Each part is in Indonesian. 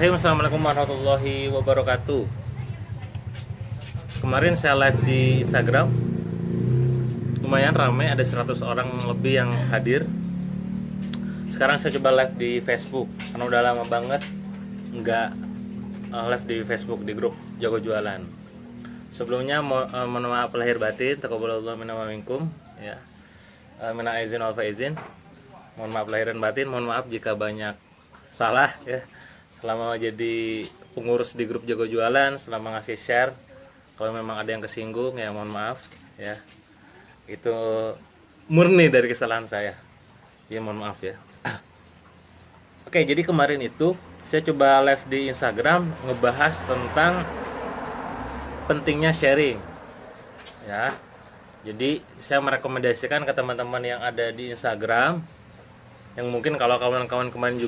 Bismillahirrahmanirrahim. Assalamualaikum warahmatullahi wabarakatuh. Kemarin saya live di Instagram, lumayan ramai, ada 100 orang lebih yang hadir. Sekarang saya coba live di Facebook, karena udah lama banget nggak live di Facebook di grup Jago Jualan. Sebelumnya mohon maaf lahir batin, taqabbalallahu minna wa minkum ya. Minna aizin wal faizin. Mohon maaf lahir dan batin, mohon maaf jika banyak salah ya. Selama jadi pengurus di grup Jago Jualan, selama ngasih share, kalau memang ada yang kesinggung ya mohon maaf ya. Itu murni dari kesalahan saya. Ya mohon maaf ya. Oke, jadi kemarin itu saya coba live di Instagram ngebahas tentang pentingnya sharing. Ya. Jadi saya merekomendasikan ke teman-teman yang ada di Instagram, yang mungkin kalau kawan-kawan kemarin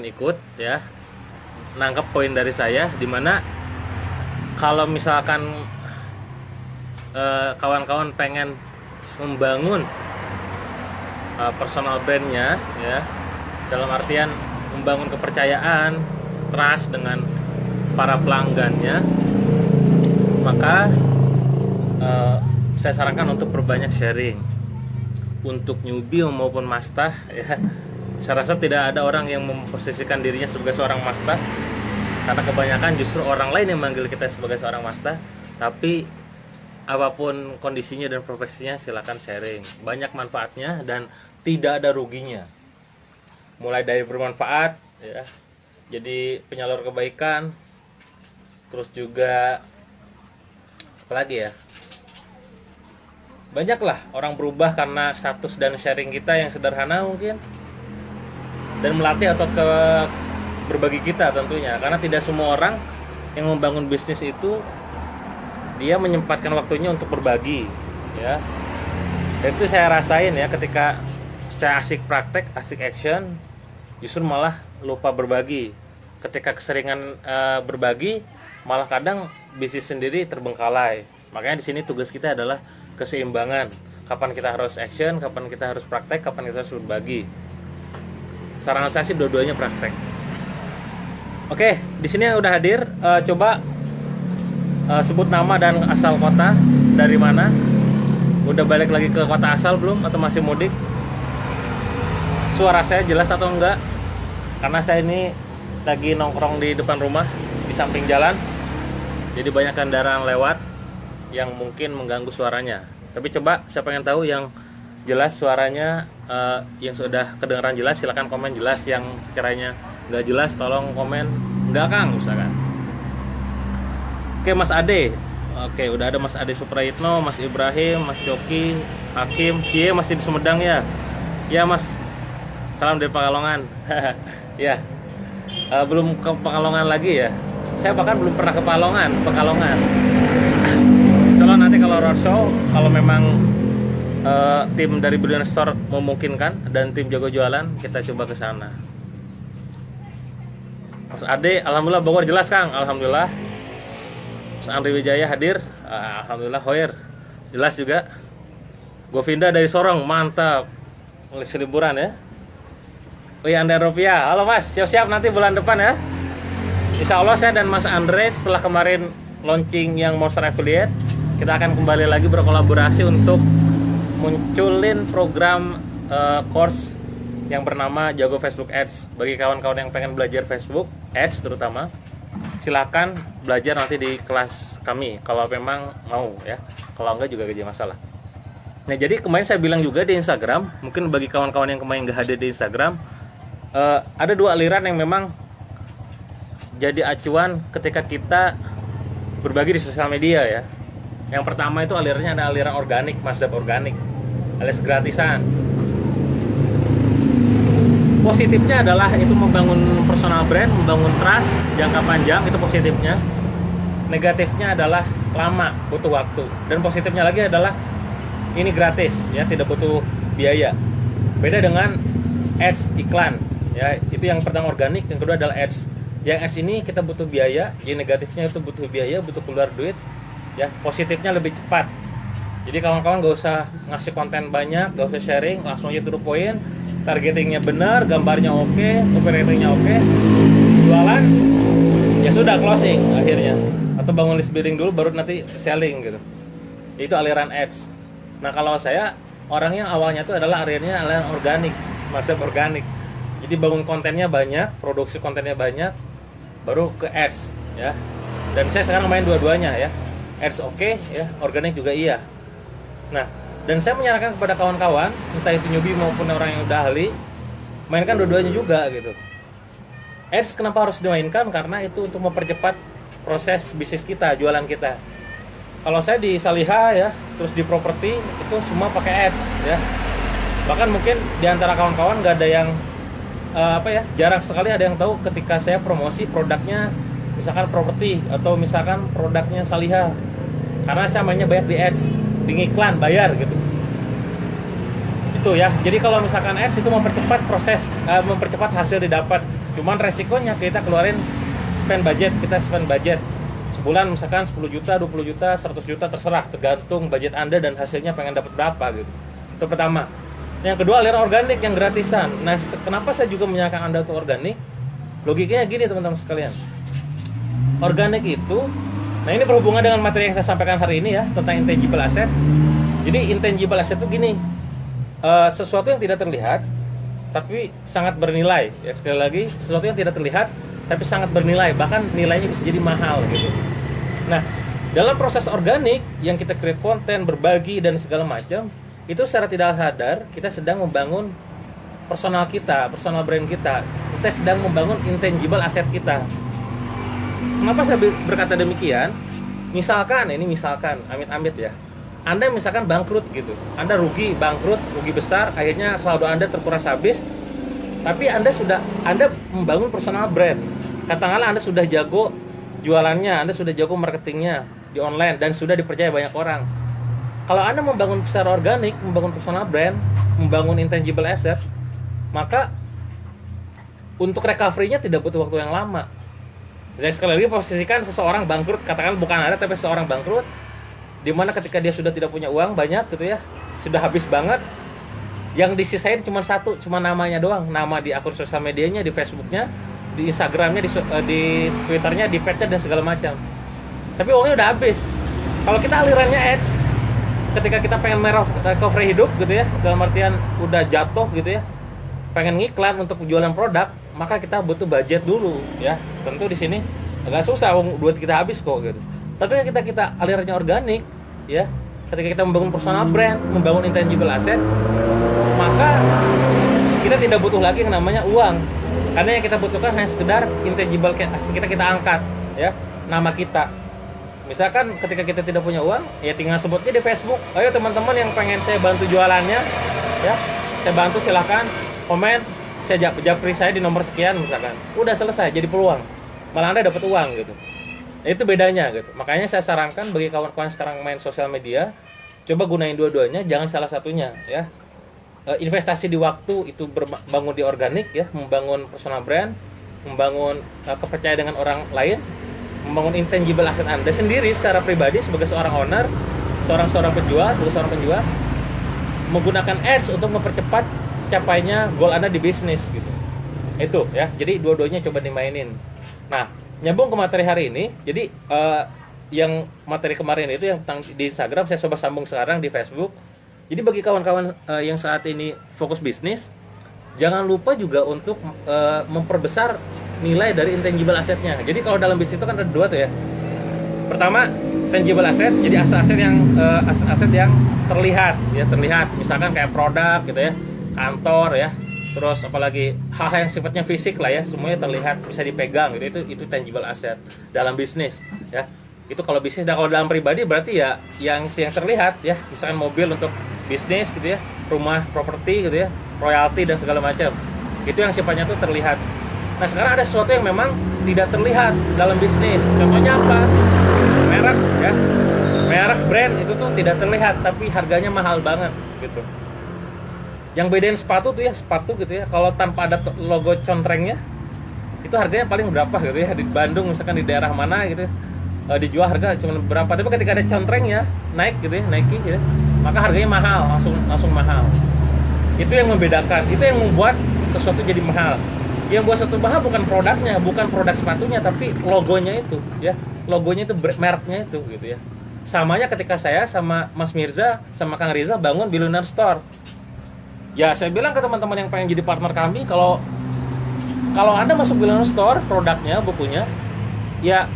ikut ya, nangkep poin dari saya, dimana kalau misalkan kawan-kawan pengen membangun personal brandnya ya, dalam artian membangun kepercayaan, trust dengan para pelanggannya, maka saya sarankan untuk perbanyak sharing untuk newbie maupun master ya. Saya rasa tidak ada orang yang memposisikan dirinya sebagai seorang master, karena kebanyakan justru orang lain yang manggil kita sebagai seorang master. Tapi apapun kondisinya dan profesinya, silakan sharing. Banyak manfaatnya dan tidak ada ruginya. Mulai dari bermanfaat ya, jadi penyalur kebaikan, terus juga apalagi ya, banyaklah orang berubah karena status dan sharing kita yang sederhana mungkin, dan melatih atau ke berbagi kita tentunya, karena tidak semua orang yang membangun bisnis itu dia menyempatkan waktunya untuk berbagi ya. Dan itu saya rasain ya, ketika saya asik praktek, asik action, justru malah lupa berbagi. Ketika keseringan berbagi, malah kadang bisnis sendiri terbengkalai. Makanya di sini tugas kita adalah keseimbangan. Kapan kita harus action, kapan kita harus praktek, kapan kita harus berbagi. Saran saya sih dua-duanya praktek. Oke, di sini yang udah hadir, coba sebut nama dan asal kota, dari mana. Udah balik lagi ke kota asal belum atau masih mudik? Suara saya jelas atau enggak? Karena saya ini lagi nongkrong di depan rumah, di samping jalan. Jadi banyak kendaraan lewat yang mungkin mengganggu suaranya. Tapi coba saya pengen tahu yang jelas suaranya, yang sudah kedengaran jelas silahkan komen jelas, yang sekiranya nggak jelas tolong komen nggak Kang misalkan. Oke, Mas Ade, oke udah ada Mas Ade Suprayitno, Mas Ibrahim, Mas Coki, Hakim, Cie masih di Sumedang ya? Ya Mas, salam dari Pekalongan. Ya, belum ke Pekalongan lagi ya? Saya bahkan belum pernah ke Pekalongan. Soalnya nanti kalau roadshow, kalau memang tim dari Brilliant Store memungkinkan dan tim Jago Jualan, kita coba ke sana. Mas Ade, alhamdulillah Bogor jelas Kang, alhamdulillah. Mas Andri Wijaya hadir, alhamdulillah. Hoyer jelas juga. Govinda dari Sorong, mantap. Ngelis liburan ya. Oh iya, Anda Rupiah, halo Mas, siap-siap nanti bulan depan ya. Insya Allah saya dan Mas Andre setelah kemarin launching yang Monster Affiliate, kita akan kembali lagi berkolaborasi untuk munculin program course yang bernama Jago Facebook Ads. Bagi kawan-kawan yang pengen belajar Facebook Ads terutama, silakan belajar nanti di kelas kami kalau memang mau ya. Kalau enggak juga gak jadi masalah. Nah, jadi kemarin saya bilang juga di Instagram, mungkin bagi kawan-kawan yang kemarin gak hadir di Instagram, ada dua aliran yang memang jadi acuan ketika kita berbagi di sosial media ya. Yang pertama itu alirannya ada aliran organik, mazhab organik, alias gratisan. Positifnya adalah itu membangun personal brand, membangun trust jangka panjang, itu positifnya. Negatifnya adalah lama, butuh waktu. Dan positifnya lagi adalah ini gratis ya, tidak butuh biaya. Beda dengan ads, iklan ya. Itu yang pertama organik, yang kedua adalah ads. Yang ads ini kita butuh biaya, yang negatifnya itu butuh biaya, butuh keluar duit ya. Positifnya lebih cepat. Jadi kawan-kawan gak usah ngasih konten banyak, gak usah sharing, langsung aja to the point. Targetingnya benar, gambarnya oke, copywritingnya oke, jualan ya sudah closing akhirnya, atau bangun list building dulu baru nanti selling gitu. Itu aliran ads. Nah kalau saya orangnya awalnya itu adalah aliran organik, masuk organik. Jadi bangun kontennya banyak, produksi kontennya banyak, baru ke ads ya. Dan saya sekarang main dua-duanya ya. Ads oke, ya, organik juga iya. Nah, dan saya menyarankan kepada kawan-kawan, entah itu newbie maupun orang yang udah ahli, mainkan dua-duanya juga gitu. Ads kenapa harus dimainkan? Karena itu untuk mempercepat proses bisnis kita, jualan kita. Kalau saya di Saliha ya, terus di properti itu semua pakai ads ya. Bahkan mungkin di antara kawan-kawan nggak ada yang jarang sekali ada yang tahu ketika saya promosi produknya, misalkan properti atau misalkan produknya Saliha. Karena saya mainnya banyak di ads, di iklan bayar gitu. Itu ya. Jadi kalau misalkan ads itu mempercepat proses, mempercepat hasil didapat. Cuman resikonya kita keluarin spend budget sebulan misalkan 10 juta, 20 juta, 100 juta terserah, tergantung budget Anda dan hasilnya pengen dapat berapa gitu. Itu pertama. Yang kedua aliran organik yang gratisan. Nah, kenapa saya juga menyarankan Anda untuk organik? Logikanya gini teman-teman sekalian. Organik itu, nah ini berhubungan dengan materi yang saya sampaikan hari ini ya, tentang intangible asset. Jadi intangible asset itu gini, sesuatu yang tidak terlihat tapi sangat bernilai ya. Sekali lagi, sesuatu yang tidak terlihat tapi sangat bernilai, bahkan nilainya bisa jadi mahal gitu. Nah, dalam proses organik yang kita create konten, berbagi dan segala macam, itu secara tidak sadar kita sedang membangun personal kita, personal brand kita. Kita sedang membangun intangible asset kita. Kenapa saya berkata demikian? Misalkan, amit-amit ya, Anda misalkan bangkrut gitu, Anda rugi, bangkrut, rugi besar, akhirnya saldo Anda terkuras habis, tapi Anda membangun personal brand. Katakanlah Anda sudah jago jualannya, Anda sudah jago marketingnya di online, dan sudah dipercaya banyak orang. Kalau Anda membangun secara organik, membangun personal brand, membangun intangible asset, maka untuk recovery-nya tidak butuh waktu yang lama. Jadi sekali lagi posisikan seseorang bangkrut, katakan bukan Anda tapi seseorang bangkrut, dimana ketika dia sudah tidak punya uang banyak gitu ya, sudah habis banget, yang disisain cuma satu, cuma namanya doang, nama di akun sosial medianya, di Facebooknya, di Instagramnya, di Twitternya, di petnya dan segala macam. Tapi uangnya udah habis. Kalau kita alirannya ads, ketika kita pengen recovery hidup gitu ya, dalam artian udah jatuh gitu ya, pengen ngiklan untuk jualan produk, maka kita butuh budget dulu ya. Tentu di sini agak susah, duit kita habis kok gitu. Tapi kita alirannya organik ya, ketika kita membangun personal brand, membangun intangible asset, maka kita tidak butuh lagi yang namanya uang. Karena yang kita butuhkan hanya sekedar intangible asset kita angkat ya, nama kita. Misalkan ketika kita tidak punya uang, ya tinggal sebutnya di Facebook, ayo teman-teman yang pengen saya bantu jualannya ya, saya bantu, silahkan komen, saya japri saya di nomor sekian misalkan. Udah selesai, jadi peluang, malah Anda dapat uang gitu. Nah, itu bedanya gitu. Makanya saya sarankan bagi kawan-kawan sekarang main sosial media, coba gunain dua-duanya, jangan salah satunya ya. Investasi di waktu itu bangun di organik ya, membangun personal brand, membangun kepercayaan dengan orang lain, membangun intangible asset Anda sendiri secara pribadi sebagai seorang owner, seorang penjual, menggunakan ads untuk mempercepat capainya goal Anda di bisnis gitu. Itu ya. Jadi dua-duanya coba dimainin. Nah, nyambung ke materi hari ini. Jadi yang materi kemarin itu yang di Instagram saya coba sambung sekarang di Facebook. Jadi bagi kawan-kawan yang saat ini fokus bisnis, jangan lupa juga untuk memperbesar nilai dari intangible assetnya. Jadi kalau dalam bisnis itu kan ada dua tuh ya. Pertama, tangible asset, jadi aset-aset yang terlihat ya, terlihat. Misalkan kayak produk gitu ya, kantor ya, terus apalagi hal-hal yang sifatnya fisik lah ya, semuanya terlihat, bisa dipegang gitu. Itu tangible asset dalam bisnis ya. Itu kalau bisnis. Dan kalau dalam pribadi berarti ya yang terlihat ya, misalkan mobil untuk bisnis gitu ya, rumah, properti gitu ya, royalti dan segala macam. Itu yang sifatnya tuh terlihat. Nah, sekarang ada sesuatu yang memang tidak terlihat dalam bisnis. Contohnya apa? Merek ya. Merek brand itu tuh tidak terlihat tapi harganya mahal banget gitu. Yang bedain sepatu tuh ya, sepatu gitu ya, kalau tanpa ada logo contrengnya itu harganya paling berapa gitu ya. Di Bandung misalkan di daerah mana gitu, dijual harga cuma berapa, tapi ketika ada contrengnya, Nike gitu ya, Nike gitu, maka harganya mahal, langsung mahal. Itu yang membedakan, itu yang membuat sesuatu jadi mahal. Yang buat satu bahan bukan produknya, bukan produk sepatunya, tapi logonya itu, ya. Logonya itu, mereknya itu, gitu ya. Samanya ketika saya sama Mas Mirza, sama Kang Riza bangun Billionaire Store. Ya, saya bilang ke teman-teman yang pengen jadi partner kami, kalau Anda masuk Billionaire Store, produknya, bukunya, ya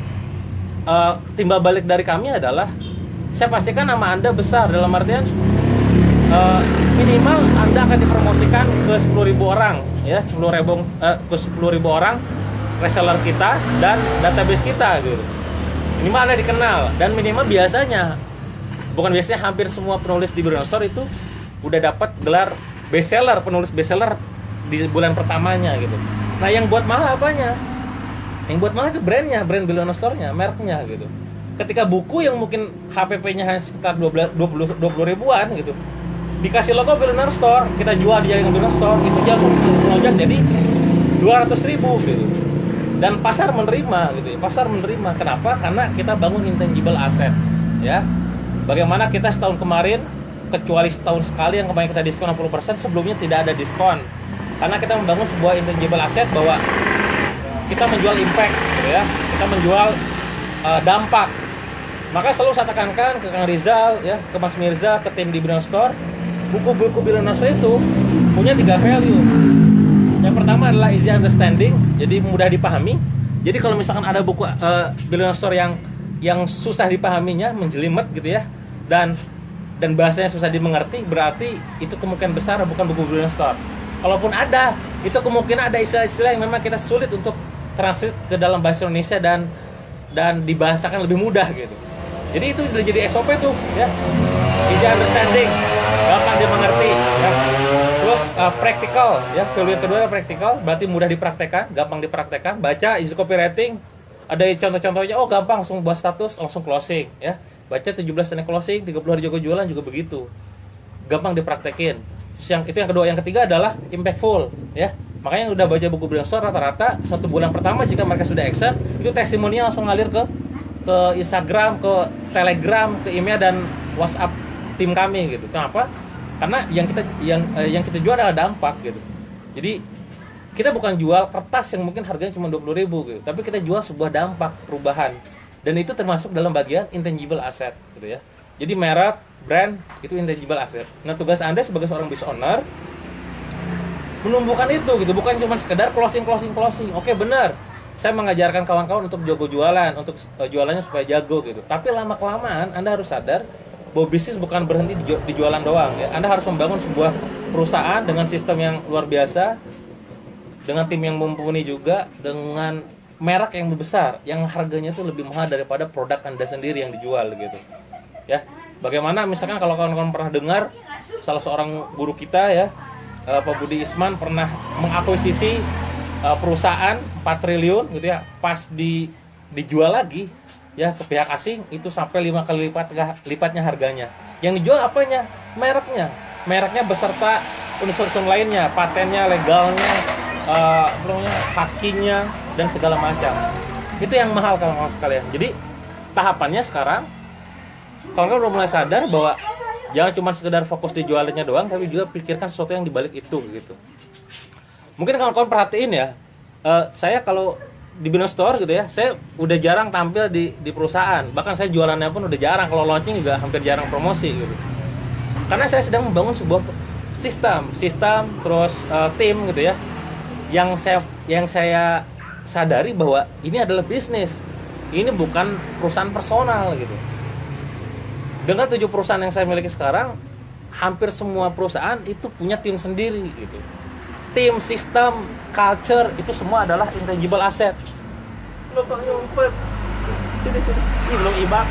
timbal balik dari kami adalah saya pastikan nama Anda besar, dalam artian minimal Anda akan dipromosikan ke 10.000 orang, ya, 10.000 orang reseller kita dan database kita gitu. Minimal Anda dikenal, dan minimal biasanya hampir semua penulis di Billionaire Store itu udah dapat gelar bestseller, penulis bestseller di bulan pertamanya gitu. Nah, yang buat mahal apanya? Yang buat mahal itu brandnya, brand Billionaire Store-nya, mereknya gitu. Ketika buku yang mungkin HPP-nya hanya sekitar 20 ribuan gitu, dikasih logo Billionaire Store, kita jual di jaringan Billionaire Store, itu langsung melonjak jadi 200.000 gitu. Dan pasar menerima gitu ya. Pasar menerima. Kenapa? Karena kita bangun intangible asset, ya. Bagaimana kita setahun kemarin, kecuali setahun sekali yang kemarin kita diskon 60%, sebelumnya tidak ada diskon. Karena kita membangun sebuah intangible asset bahwa kita menjual impact gitu ya. Kita menjual dampak. Maka selalu saya tekankan ke Kang Rizal, ya, ke Mas Mirza, ke tim di Billionaire Store, buku-buku Billionaire Store itu punya 3 value. Yang pertama adalah easy understanding, jadi mudah dipahami. Jadi kalau misalkan ada buku Billionaire Store yang susah dipahaminya, menjelimet gitu ya, dan bahasanya susah dimengerti, berarti itu kemungkinan besar bukan buku Billionaire Store. Kalaupun ada, itu kemungkinan ada istilah-istilah yang memang kita sulit untuk translate ke dalam bahasa Indonesia dan dibahasakan lebih mudah gitu. Jadi itu udah jadi SOP tuh, ya. Easy understanding, gampang dimengerti, ya. Terus practical, ya. Value yang kedua adalah practical, berarti mudah dipraktekkan, gampang dipraktekkan. Baca easy copywriting, ada contoh-contohnya, oh gampang langsung buat status, langsung closing, ya. Baca 17 teknik closing, 30 hari jago jualan juga begitu. Gampang dipraktekin. Terus itu yang kedua, yang ketiga adalah impactful, ya. Makanya yang udah baca buku Billionaire Store rata-rata 1 bulan pertama jika mereka sudah action, itu testimoninya langsung ngalir ke Instagram, ke Telegram, ke email dan WhatsApp tim kami gitu. Kenapa? Karena yang kita jual adalah dampak gitu. Jadi kita bukan jual kertas yang mungkin harganya cuma 20.000 gitu, tapi kita jual sebuah dampak perubahan. Dan itu termasuk dalam bagian intangible asset gitu ya. Jadi merek, brand itu intangible asset. Nah, tugas Anda sebagai seorang business owner menumbuhkan itu gitu, bukan cuma sekedar closing. Oke, benar. Saya mengajarkan kawan-kawan untuk jago jualan, untuk jualannya supaya jago gitu. Tapi lama-kelamaan Anda harus sadar bahwa bisnis bukan berhenti di jualan doang ya. Anda harus membangun sebuah perusahaan dengan sistem yang luar biasa, dengan tim yang mumpuni juga, dengan merek yang besar, yang harganya itu lebih mahal daripada produk Anda sendiri yang dijual gitu. Ya. Bagaimana misalkan kalau kawan-kawan pernah dengar salah seorang guru kita ya, Pak Budi Isman pernah mengakuisisi perusahaan 4 triliun gitu ya, pas dijual lagi ya ke pihak asing itu sampai 5 kali lipatnya harganya. Yang dijual apanya? Mereknya beserta unsur-unsur lainnya, patennya, legalnya, hakinya dan segala macam. Itu yang mahal kawan-kawan sekalian. Jadi tahapannya sekarang kawan-kawan udah mulai sadar bahwa jangan cuma sekedar fokus di jualannya doang, tapi juga pikirkan sesuatu yang dibalik itu gitu. Mungkin kawan-kawan perhatiin ya, saya kalau di Billionaire Store gitu ya, saya udah jarang tampil di perusahaan. Bahkan saya jualannya pun udah jarang, kalau launching juga hampir jarang promosi gitu. Karena saya sedang membangun sebuah sistem terus tim gitu ya. Yang saya sadari bahwa ini adalah bisnis. Ini bukan perusahaan personal gitu. Dengan 7 perusahaan yang saya miliki sekarang, hampir semua perusahaan itu punya tim sendiri gitu. Tim, sistem, culture itu semua adalah intangible asset. Belum nyumpet. Sini. Ini belum ibak.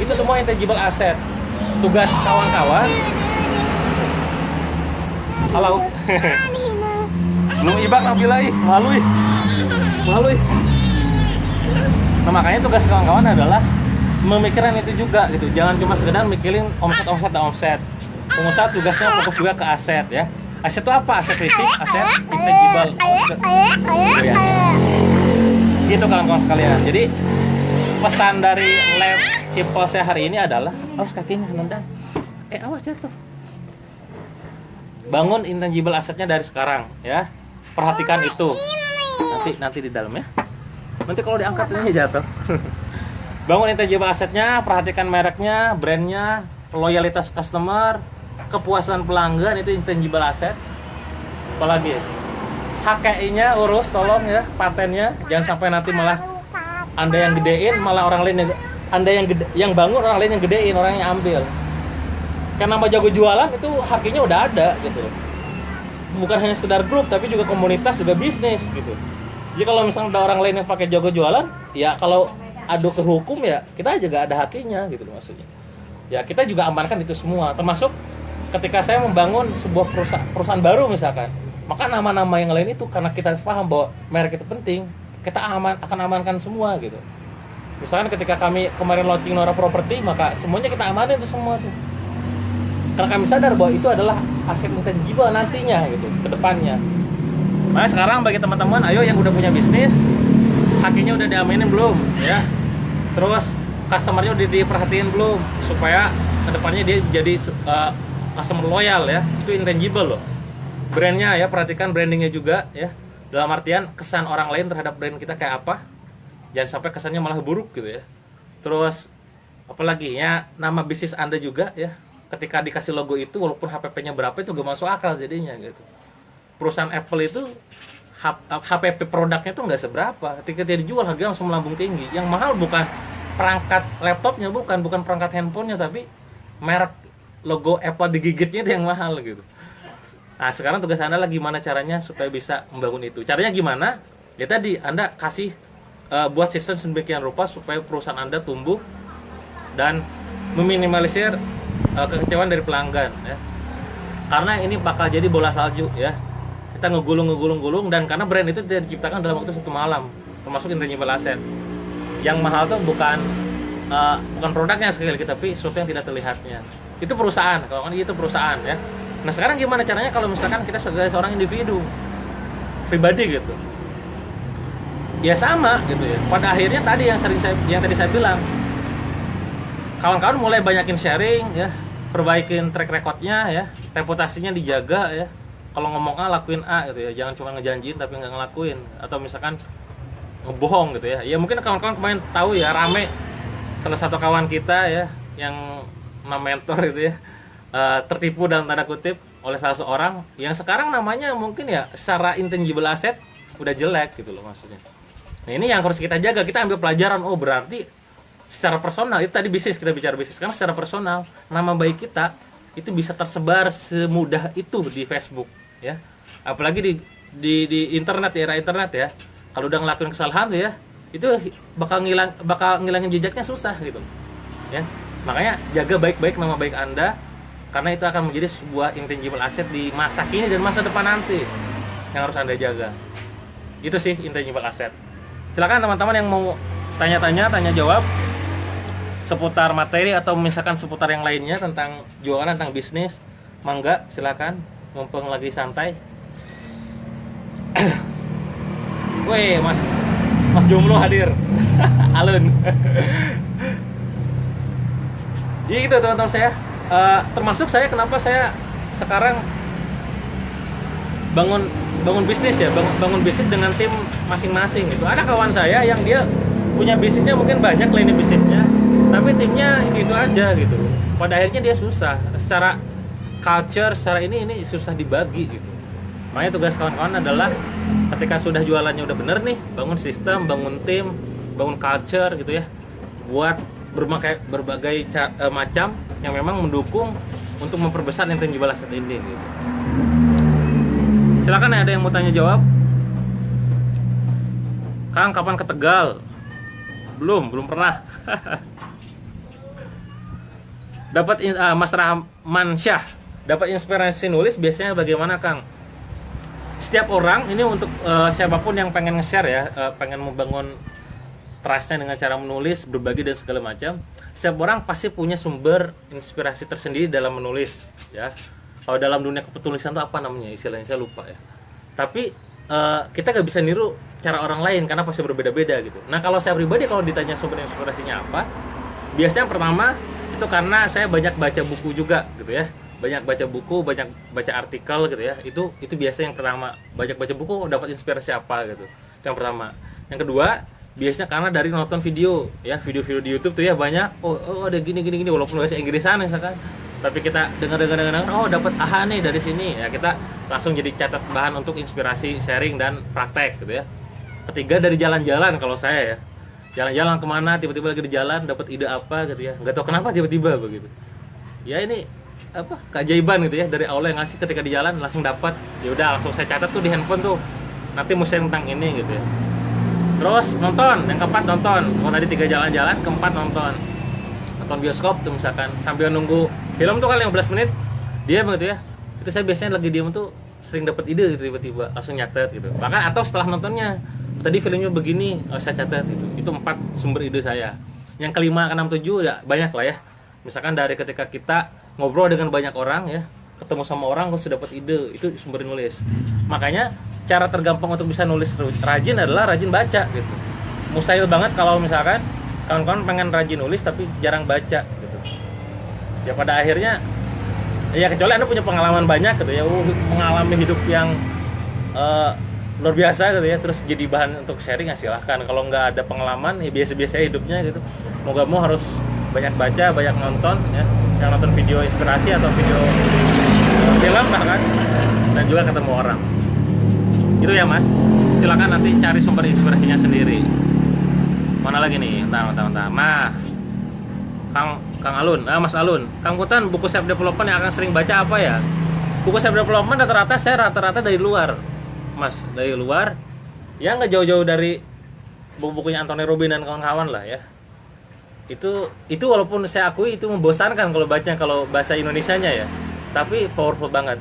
Itu semua intangible asset. Tugas kawan-kawan. Halo. Belum ibak Nabila malu. Nah, makanya tugas kawan-kawan adalah memikirkan itu juga gitu. Jangan cuma sekedar mikirin omset. Pengusaha tugasnya fokus juga ke aset ya. Aset itu apa? Aset fisik, aset intangible. Gitu kawan-kawan sekalian. Jadi pesan dari lab simple saya hari ini adalah awas kakinya nendang. Awas jatuh. Bangun intangible asetnya dari sekarang ya. perhatikan itu. Nanti di dalam ya. Nanti kalau diangkat ini jatuh. Bangun intangible asetnya, perhatikan mereknya, brandnya, loyalitas customer, kepuasan pelanggan, itu intangible aset. Apalagi HKI-nya urus tolong ya, patennya jangan sampai nanti malah Anda yang gedein, malah orang lain Anda yang bangun, orang lain yang gedein, orang yang ambil. Karena nama jago jualan itu HKI-nya udah ada gitu. Bukan hanya sekedar grup tapi juga komunitas, juga bisnis gitu. Jadi kalau misalnya ada orang lain yang pakai jago jualan, ya kalau adu ke hukum ya kita aja gak ada HKI-nya gitu maksudnya. Ya kita juga amankan itu semua, termasuk ketika saya membangun sebuah perusahaan baru misalkan, maka nama-nama yang lain itu karena kita paham bahwa merek itu penting, kita akan amankan semua gitu. Misalkan ketika kami kemarin launching Nora Property, maka semuanya kita amanin itu semua tuh. Karena kami sadar bahwa itu adalah aset intangible nantinya gitu, ke depannya. Nah sekarang bagi teman-teman, ayo yang udah punya bisnis, HKI-nya udah diaminin belum ya? Terus customer-nya udah diperhatiin belum? Supaya ke depannya dia jadi customer loyal ya, itu intangible loh. Brandnya ya, perhatikan brandingnya juga ya. Dalam artian kesan orang lain terhadap brand kita kayak apa, jangan sampai kesannya malah buruk gitu ya. Terus apalagi ya, nama bisnis Anda juga ya, ketika dikasih logo itu walaupun HPP-nya berapa itu gak masuk akal jadinya gitu. Perusahaan Apple itu HPP produknya itu nggak seberapa, ketika dia dijual harganya langsung melambung tinggi. Yang mahal bukan perangkat laptopnya, bukan perangkat handphonenya, tapi merek logo Apple digigitnya itu yang mahal gitu. Nah sekarang tugas Anda lah gimana caranya supaya bisa membangun itu. Caranya gimana? Ya tadi Anda kasih buat sistem sedemikian rupa supaya perusahaan Anda tumbuh dan meminimalisir kekecewaan dari pelanggan ya. Karena ini bakal jadi bola salju ya. Kita ngegulung dan karena brand itu tidak diciptakan dalam waktu 1 malam, termasuk intangible asset. Yang mahal tuh bukan produknya sekali lagi, tapi sesuatu yang tidak terlihatnya. Itu perusahaan, kalau kan itu perusahaan ya. Nah sekarang gimana caranya kalau misalkan kita sebagai seorang individu pribadi gitu? Ya sama gitu ya. Pada akhirnya tadi yang tadi saya bilang, kawan-kawan mulai banyakin sharing ya, perbaikin track recordnya ya, reputasinya dijaga ya. Kalau ngomong A lakuin A gitu ya, jangan cuma ngejanjiin tapi nggak ngelakuin, atau misalkan ngebohong gitu ya. Ya mungkin kawan-kawan kemarin tahu ya, Rame, salah satu kawan kita ya yang mentor itu ya, tertipu dalam tanda kutip oleh salah seorang yang sekarang namanya mungkin ya secara intangible asset udah jelek gitu loh maksudnya. Nah ini yang harus kita jaga, kita ambil pelajaran. Oh berarti secara personal, itu tadi bisnis, kita bicara bisnis, karena secara personal nama baik kita itu bisa tersebar semudah itu di Facebook ya, apalagi di internet, era internet ya. Kalau udah ngelakuin kesalahan tuh ya, itu bakal ngilangin jejaknya susah gitu ya. Makanya jaga baik-baik nama baik Anda, karena itu akan menjadi sebuah intangible asset di masa kini dan masa depan nanti yang harus Anda jaga. Itu sih intangible asset. Silakan teman-teman yang mau tanya-tanya, tanya jawab seputar materi atau misalkan seputar yang lainnya tentang jualan, tentang bisnis, mangga silakan, mumpung lagi santai. Woi, Mas jomblo hadir. Alun. Jadi gitu teman-teman saya, termasuk saya, kenapa saya sekarang bangun bisnis ya, bangun bisnis dengan tim masing-masing gitu. Ada kawan saya yang dia punya bisnisnya mungkin banyak lini bisnisnya, tapi timnya itu aja gitu. Pada akhirnya dia susah secara culture, secara ini susah dibagi gitu. Makanya tugas kawan-kawan adalah ketika sudah jualannya udah bener nih, bangun sistem, bangun tim, bangun culture gitu ya, buat berbagai macam yang memang mendukung untuk memperbesar intangible asset ini gitu. Silakan ada yang mau tanya jawab. Kang, kapan ke Tegal? Belum pernah. Dapat Mas Rahman Syah, dapat inspirasi nulis biasanya bagaimana, Kang? Setiap orang ini untuk siapapun yang pengen nge-share ya, pengen membangun trustnya dengan cara menulis, berbagi dan segala macam. Setiap orang pasti punya sumber inspirasi tersendiri dalam menulis ya. Kalau dalam dunia kepenulisan itu apa namanya? Istilahnya saya lupa ya. Tapi kita nggak bisa niru cara orang lain karena pasti berbeda-beda gitu. Nah kalau saya pribadi kalau ditanya sumber inspirasinya apa, biasanya yang pertama itu karena saya banyak baca buku juga gitu ya. banyak baca buku, banyak baca artikel gitu ya. Itu biasa yang pertama. Banyak baca buku dapat inspirasi apa gitu. Yang pertama. Yang kedua, biasanya karena dari nonton video ya, video-video di YouTube tuh ya banyak. Oh ada gini walaupun bahasa Inggrisan misalkan. Tapi kita dengar oh dapat aha nih dari sini. Ya kita langsung jadi catat bahan untuk inspirasi, sharing dan praktek gitu ya. Ketiga dari jalan-jalan kalau saya ya. Jalan-jalan kemana, tiba-tiba lagi di jalan dapat ide apa gitu ya, nggak tahu kenapa tiba-tiba begitu ya. Ini apa keajaiban gitu ya, dari Allah yang ngasih ketika di jalan langsung dapat. Ya udah langsung saya catat tuh di handphone tuh, nanti mau share tentang ini gitu ya. Terus nonton, yang keempat nonton. Tadi 3 jalan-jalan, keempat nonton bioskop tuh misalkan sambil nunggu film tuh kan 15 menit dia begitu ya. Itu saya biasanya lagi diem tuh sering dapat ide gitu, tiba-tiba langsung nyatet gitu. Bahkan atau setelah nontonnya, tadi filmnya begini, saya catat gitu. Itu 4 sumber ide saya. Yang kelima, keenam, 7 ya banyak lah ya. Misalkan dari ketika kita ngobrol dengan banyak orang ya, ketemu sama orang terus dapat ide, itu sumber nulis. Makanya cara tergampang untuk bisa nulis rajin adalah rajin baca gitu. Mustahil banget kalau misalkan kawan-kawan pengen rajin nulis tapi jarang baca gitu. Ya pada akhirnya ya kecuali Anda punya pengalaman banyak gitu ya, mengalami hidup yang luar biasa gitu ya, terus jadi bahan untuk sharing ya silahkan. Kalau nggak ada pengalaman ya biasa-biasa hidupnya gitu. Mau gak mau harus banyak baca, banyak nonton ya, yang nonton video inspirasi atau video film bahkan, dan juga ketemu orang. Itu ya Mas, silakan nanti cari sumber inspirasinya sendiri. Mana lagi nih? Bentar. Nah, Kang Alun, Mas Alun, Kang Kutan, buku self development yang akan sering baca apa ya? Buku self development rata-rata dari luar, Mas, dari luar. Ya nggak jauh-jauh dari buku-bukunya Anthony Robbins dan kawan-kawan lah ya. Itu walaupun saya akui itu membosankan kalau baca kalau bahasa Indonesianya ya, tapi powerful banget.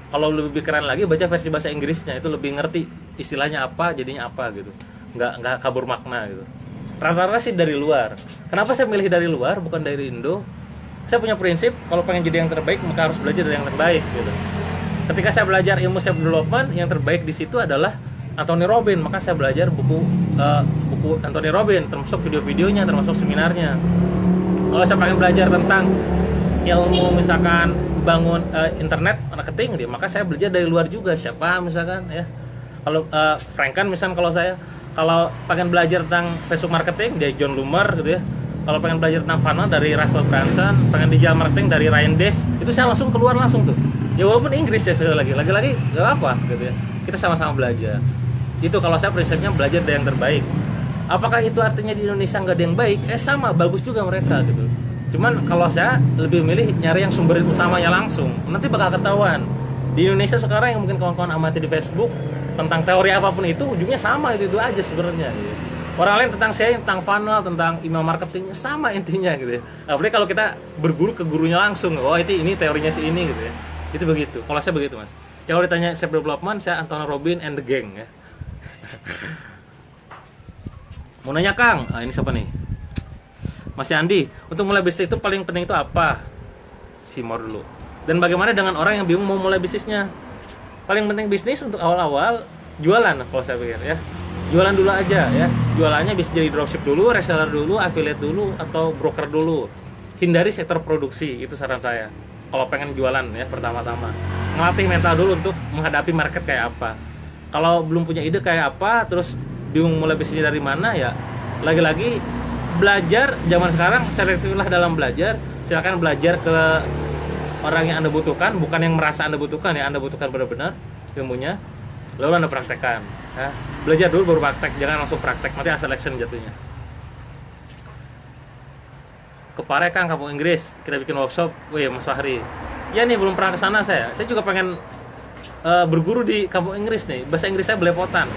Kalau lebih keren lagi baca versi bahasa Inggrisnya, itu lebih ngerti istilahnya apa, jadinya apa gitu. Nggak kabur makna gitu. Rata-rata sih dari luar. Kenapa saya milih dari luar bukan dari Indo? Saya punya prinsip kalau pengen jadi yang terbaik maka harus belajar dari yang terbaik gitu. Ketika saya belajar ilmu self development, yang terbaik di situ adalah Anthony Robbins, maka saya belajar buku Anthony Robbins, termasuk video-videonya, termasuk seminarnya. Kalau saya pengen belajar tentang ilmu misalkan bangun internet marketing, maka saya belajar dari luar juga. Siapa misalkan ya? Kalau Franken misalkan, kalau pengen belajar tentang Facebook marketing dari John Loomer gitu ya. Kalau pengen belajar tentang funnel dari Russell Brunson, pengen digital marketing dari Ryan Dess, itu saya langsung keluar langsung tuh. Ya walaupun Inggris ya sekali lagi nggak apa gitu ya. Kita sama-sama belajar. Itu kalau saya prinsipnya belajar dari yang terbaik. Apakah itu artinya di Indonesia nggak ada yang baik? Sama, bagus juga mereka gitu. Cuman kalau saya lebih milih nyari yang sumber utamanya langsung. Nanti bakal ketahuan. Di Indonesia sekarang yang mungkin kawan-kawan amati di Facebook tentang teori apapun itu ujungnya sama, itu aja sebenarnya gitu. Orang lain tentang sharing, tentang funnel, tentang email marketing sama intinya gitu ya. Apalagi kalau kita berguru ke gurunya langsung, ini teorinya si ini gitu ya. Itu begitu. Kalau saya begitu Mas. Kalau ditanya self development, saya Anthony Robbins and the gang ya. Mau nanya Kang, ini siapa nih? Mas Yandi, untuk mulai bisnis itu paling penting itu apa? Simor dulu. Dan bagaimana dengan orang yang bingung mau mulai bisnisnya? Paling penting bisnis untuk awal-awal jualan kalau saya pikir ya. Jualan dulu aja ya. Jualannya bisa jadi dropship dulu, reseller dulu, affiliate dulu, atau broker dulu. Hindari sektor produksi, itu saran saya. Kalau pengen jualan ya pertama-tama. Ngelatih mental dulu untuk menghadapi market kayak apa. Kalau belum punya ide kayak apa, terus bingung mulai bisnisnya dari mana ya. Lagi-lagi belajar zaman sekarang selektiflah dalam belajar. Silakan belajar ke orang yang Anda butuhkan, bukan yang merasa Anda butuhkan ya. Anda butuhkan benar-benar ilmunya, lalu Anda praktekkan ya. Belajar dulu baru praktek, jangan langsung praktek, nanti selection jatuhnya. Ke Pare Kang, Kampung Inggris, kita bikin workshop. Wih Mas Fahri, ya nih belum pernah ke sana saya juga pengen berguru di Kampung Inggris nih, bahasa Inggris saya belepotan.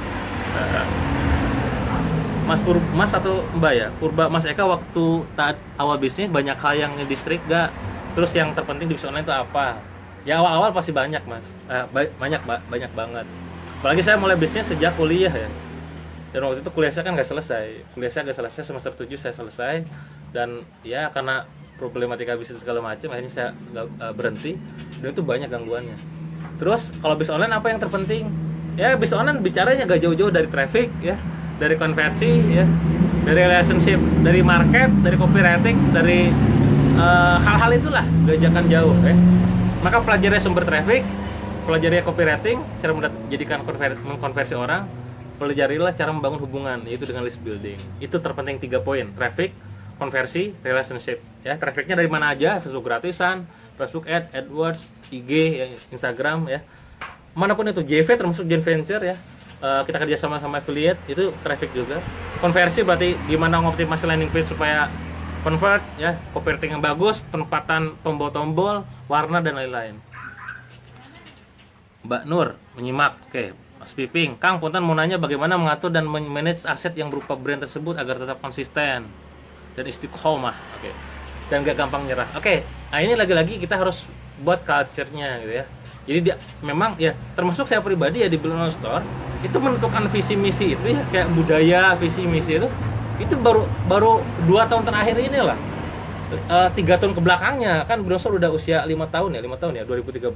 Mas atau Mbak ya, Mas Eka waktu awal bisnis banyak hal yang distrik gak? Terus yang terpenting di bisnis online itu apa? Ya awal-awal pasti banyak Mas, banyak banget. Apalagi saya mulai bisnis sejak kuliah ya. Dan waktu itu kuliah saya kan nggak selesai, semester 7 saya selesai. Dan ya karena problematika bisnis segala macam, akhirnya saya berhenti. Dan itu banyak gangguannya. Terus kalau bisnis online apa yang terpenting? Ya bisnis online bicaranya gak jauh-jauh dari traffic ya, dari konversi ya, dari relationship, dari market, dari copywriting, dari hal-hal itulah gajakan jauh ya. Maka pelajari sumber traffic, pelajari copywriting, cara menjadikan mengkonversi orang, pelajarilah cara membangun hubungan, yaitu dengan list building. Itu terpenting 3 poin: traffic, konversi, relationship. Ya, trafficnya dari mana aja? Facebook gratisan, Facebook Ad, AdWords, IG, ya, Instagram ya. Manapun itu, JV termasuk joint venture ya. Kita kerja sama affiliate, itu traffic juga. Konversi berarti gimana ngoptimasi landing page supaya convert ya, copywriting yang bagus, penempatan tombol-tombol, warna dan lain-lain. Mbak Nur menyimak. Oke, Mas Piping, Kang Punten mau nanya bagaimana mengatur dan manage aset yang berupa brand tersebut agar tetap konsisten dan istiqomah. Oke. Dan gak gampang nyerah. Oke. Nah, ini lagi-lagi kita harus buat culture-nya gitu ya. Jadi dia memang ya, termasuk saya pribadi ya di Blue Note Store itu menentukan visi misi itu ya, kayak budaya visi misi itu baru 2 tahun terakhir ini lah. 3 tahun ke belakangnya kan Blue Note Store udah usia 5 tahun ya, 2013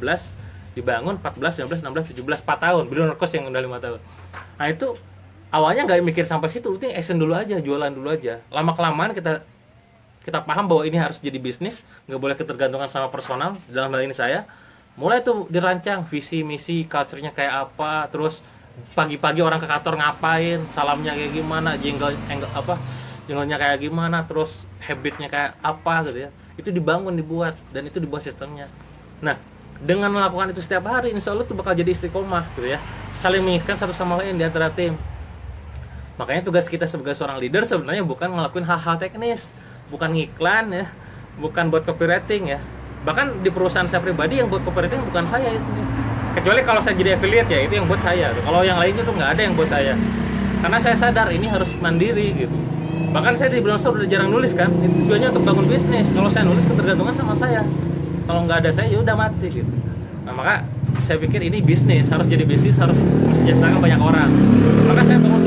dibangun, 14, 15, 16, 17, 4 tahun. Blue Note Cost yang udah 5 tahun. Nah, itu awalnya nggak mikir sampai situ, penting action dulu aja, jualan dulu aja. Lama-kelamaan kita paham bahwa ini harus jadi bisnis, nggak boleh ketergantungan sama personal. Dalam hal ini saya mulai tuh dirancang visi misi, culture-nya kayak apa, terus pagi-pagi orang ke kantor ngapain, salamnya kayak gimana, jinglenya kayak gimana, terus habitnya kayak apa gitu ya. Itu dibuat dan itu dibuat sistemnya. Nah, dengan melakukan itu setiap hari, insya Allah tuh bakal jadi istiqomah gitu ya. Saling mengingatkan satu sama lain di antara tim. Makanya tugas kita sebagai seorang leader sebenarnya bukan ngelakuin hal-hal teknis, bukan ngiklan ya, bukan buat copywriting ya. Bahkan di perusahaan saya pribadi yang buat copywriting bukan saya itu ya. Kecuali kalau saya jadi affiliate ya, itu yang buat saya. Kalau yang lainnya tuh nggak ada yang buat saya. Karena saya sadar ini harus mandiri gitu. Bahkan saya di Blue Note Store udah jarang nulis kan. Itu tujuannya untuk bangun bisnis. Kalau saya nulis ketergantungan sama saya. Kalau nggak ada saya ya udah mati gitu. Nah, maka saya pikir ini bisnis, harus jadi bisnis, harus mensejahterakan banyak orang. Maka saya bangun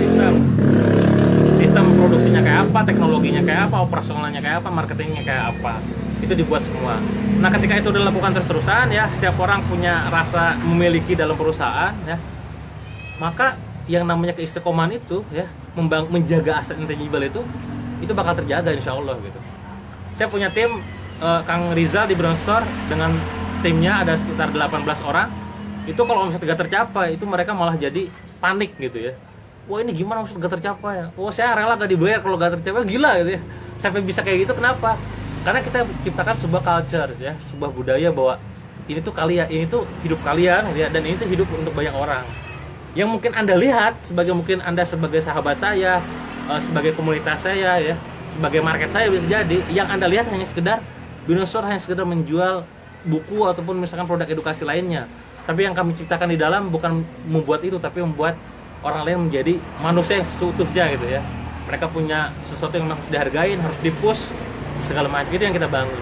sistem produksinya kayak apa, teknologinya kayak apa, operasionalnya kayak apa, marketingnya kayak apa. Itu dibuat semua. Nah, ketika itu dilakukan terus-terusan ya, setiap orang punya rasa memiliki dalam perusahaan ya, maka yang namanya keistiqomahan itu ya, menjaga aset intangible itu bakal terjaga insya Allah gitu. Saya punya tim Kang Rizal di Blue Note Store dengan timnya ada sekitar 18 orang. Itu kalau omset gak tercapai, itu mereka malah jadi panik gitu ya. Wah, ini gimana omset gak tercapai ya? Wah, saya rela gak dibayar kalau gak tercapai, gila gitu ya. Sampai bisa kayak gitu, kenapa? Karena kita ciptakan sebuah culture ya, sebuah budaya bahwa ini tuh kalian, ini tuh hidup kalian ya, dan ini tuh hidup untuk banyak orang. Yang mungkin Anda lihat mungkin Anda sebagai sahabat saya, sebagai komunitas saya ya, sebagai market saya bisa jadi, yang Anda lihat hanya sekedar Blue Note Store hanya sekedar menjual buku ataupun misalkan produk edukasi lainnya. Tapi yang kami ciptakan di dalam bukan membuat itu, tapi membuat orang lain menjadi manusia yang seutuhnya gitu ya. Mereka punya sesuatu yang harus dihargain, harus dipush, segala macam. Itu yang kita bangun.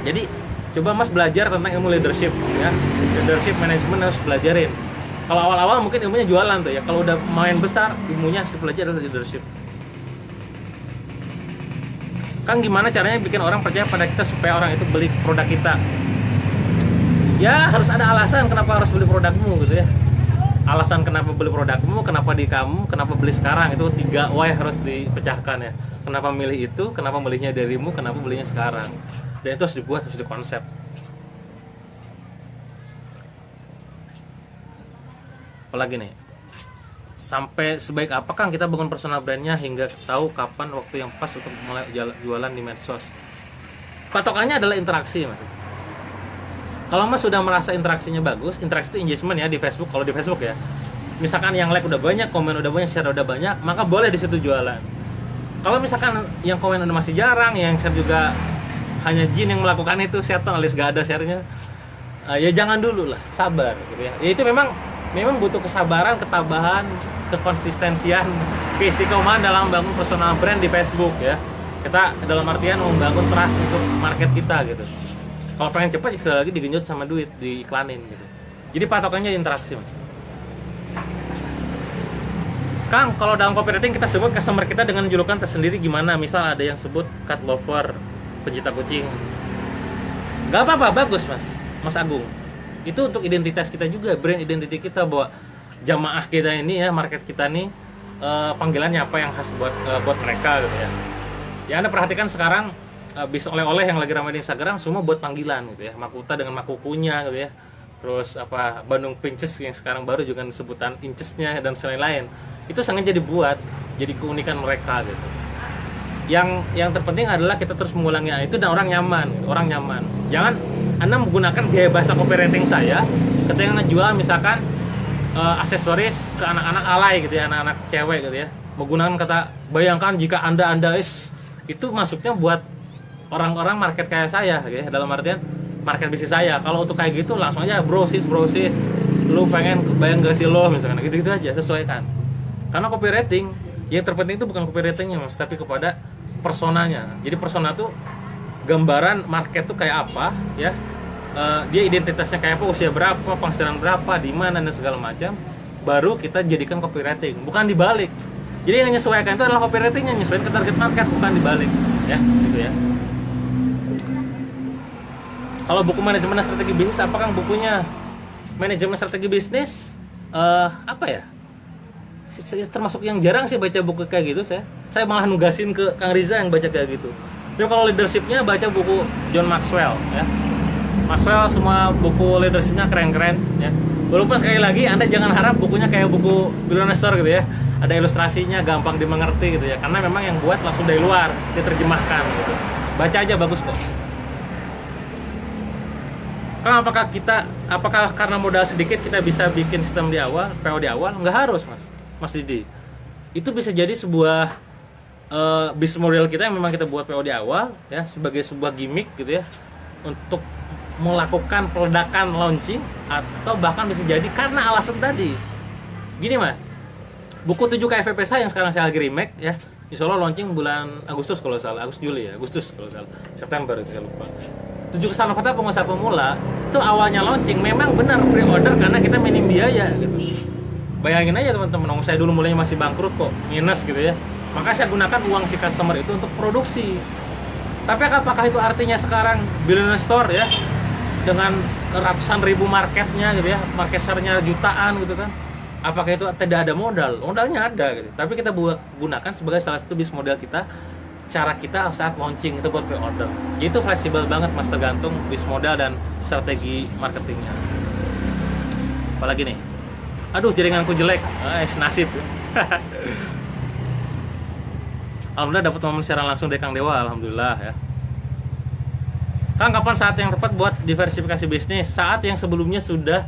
Jadi coba Mas belajar tentang ilmu leadership ya. Leadership management harus belajarin. Kalau awal-awal mungkin ilmunya jualan tuh ya. Kalau udah main besar, ilmunya harus belajar adalah leadership. Kang, gimana caranya bikin orang percaya pada kita supaya orang itu beli produk kita? Ya harus ada alasan kenapa harus beli produkmu gitu ya. Alasan kenapa beli produkmu, kenapa di kamu, kenapa beli sekarang, itu 3 why harus dipecahkan ya. Kenapa milih itu, kenapa belinya darimu, kenapa belinya sekarang. Dan itu harus dibuat, harus dikonsep. Apalagi nih, sampai sebaik apa Kang kita bangun personal brandnya hingga tahu kapan waktu yang pas untuk mulai jualan di medsos? Patokannya adalah interaksi Mas. Kalau Mas sudah merasa interaksinya bagus, interaksi itu engagement ya di Facebook. Kalau di Facebook ya, misalkan yang like udah banyak, komen udah banyak, share udah banyak, maka boleh di situ jualan. Kalau misalkan yang komen udah masih jarang, yang share juga hanya Jin yang melakukan itu, setan alias gak ada share-nya, ya jangan dulu lah, sabar gitu ya. Ya itu memang butuh kesabaran, ketabahan, kekonsistensian, keistiqomahan dalam membangun personal brand di Facebook ya. Kita dalam artian membangun trust untuk market kita gitu. Kalau pengen cepat, sekali lagi digenjot sama duit, diiklanin gitu. Jadi patokannya interaksi Mas. Kang, kalau dalam copywriting kita sebut customer kita dengan julukan tersendiri gimana? Misal ada yang sebut cat lover, pencinta kucing. Gak apa-apa, bagus Mas Agung. Itu untuk identitas kita juga, brand identity kita, bahwa jamaah kita ini ya, market kita nih panggilannya apa yang khas buat mereka gitu ya. Ya Anda perhatikan sekarang bis oleh-oleh yang lagi ramai di Instagram semua buat panggilan gitu ya, Makuta dengan makukunya gitu ya, terus apa Bandung Pinches yang sekarang baru juga sebutan incesnya dan lain-lain, itu sengaja dibuat jadi keunikan mereka gitu. Yang terpenting adalah kita terus mengulangi itu dan orang nyaman. Jangan Anda menggunakan gaya bahasa copywriting saya ketika ngejual misalkan aksesoris ke anak-anak alay gitu ya, anak-anak cewek gitu ya, menggunakan kata bayangkan jika anda itu masuknya buat orang-orang market kayak saya gitu ya, dalam artian market bisnis saya. Kalau untuk kayak gitu langsung aja brosis lu pengen bayang gak sih lo misalkan gitu aja, sesuaikan. Karena copywriting yang terpenting itu bukan copywritingnya mas, tapi kepada personanya. Jadi persona tuh gambaran market tuh kayak apa ya, dia identitasnya kayak apa, usia berapa, penghasilan berapa, di mana dan segala macam, baru kita jadikan copywriting, bukan dibalik. Jadi yang menyesuaikan itu adalah copywriting yang menyesuaikan ke target market, bukan dibalik ya, gitu ya. Kalau buku manajemen dan strategi bisnis, apa Kang bukunya? Manajemen strategi bisnis apa ya? Termasuk yang jarang sih baca buku kayak gitu saya malah nugasin ke Kang Riza yang baca kayak gitu. Tapi kalau leadershipnya baca buku John Maxwell ya. Maxwell semua buku leadershipnya keren-keren ya. Walaupun sekali lagi Anda jangan harap bukunya kayak buku Billionaire Store gitu ya. Ada ilustrasinya gampang dimengerti gitu ya. Karena memang yang buat langsung dari luar diterjemahkan gitu. Baca aja bagus kok. Kang, apakah karena modal sedikit kita bisa bikin sistem di awal, PO di awal? Nggak harus Mas Didi. Itu bisa jadi sebuah bisnis model kita yang memang kita buat PO di awal ya, sebagai sebuah gimmick gitu ya, untuk melakukan peledakan launching, atau bahkan bisa jadi karena alasan tadi. Gini mas, buku 7 KFP saya yang sekarang saya lagi remake ya, insya Allah launching bulan Agustus kalau salah, Agustus kalau salah, September itu saya lupa. 7 kesalahan fatal pengusaha pemula itu awalnya launching memang benar pre-order karena kita minim biaya gitu. Bayangin aja teman-teman, saya dulu mulainya masih bangkrut kok, minus gitu ya. Maka saya gunakan uang si customer itu untuk produksi. Tapi apakah itu artinya sekarang Billionaire Store ya, dengan ratusan ribu marketnya gitu ya, market share-nya jutaan gitu kan, apakah itu tidak ada modal? Modalnya ada gitu. Tapi kita gunakan sebagai salah satu bisnis model kita, cara kita saat launching itu buat pre-order. Jadi itu fleksibel banget mas, tergantung bisnis model dan strategi marketingnya. Apalagi nih, aduh jaringanku jelek, nasib. Alhamdulillah dapat momen siaran langsung dari Kang Dewa, alhamdulillah ya. Kang, kapan saat yang tepat buat diversifikasi bisnis? Saat yang sebelumnya sudah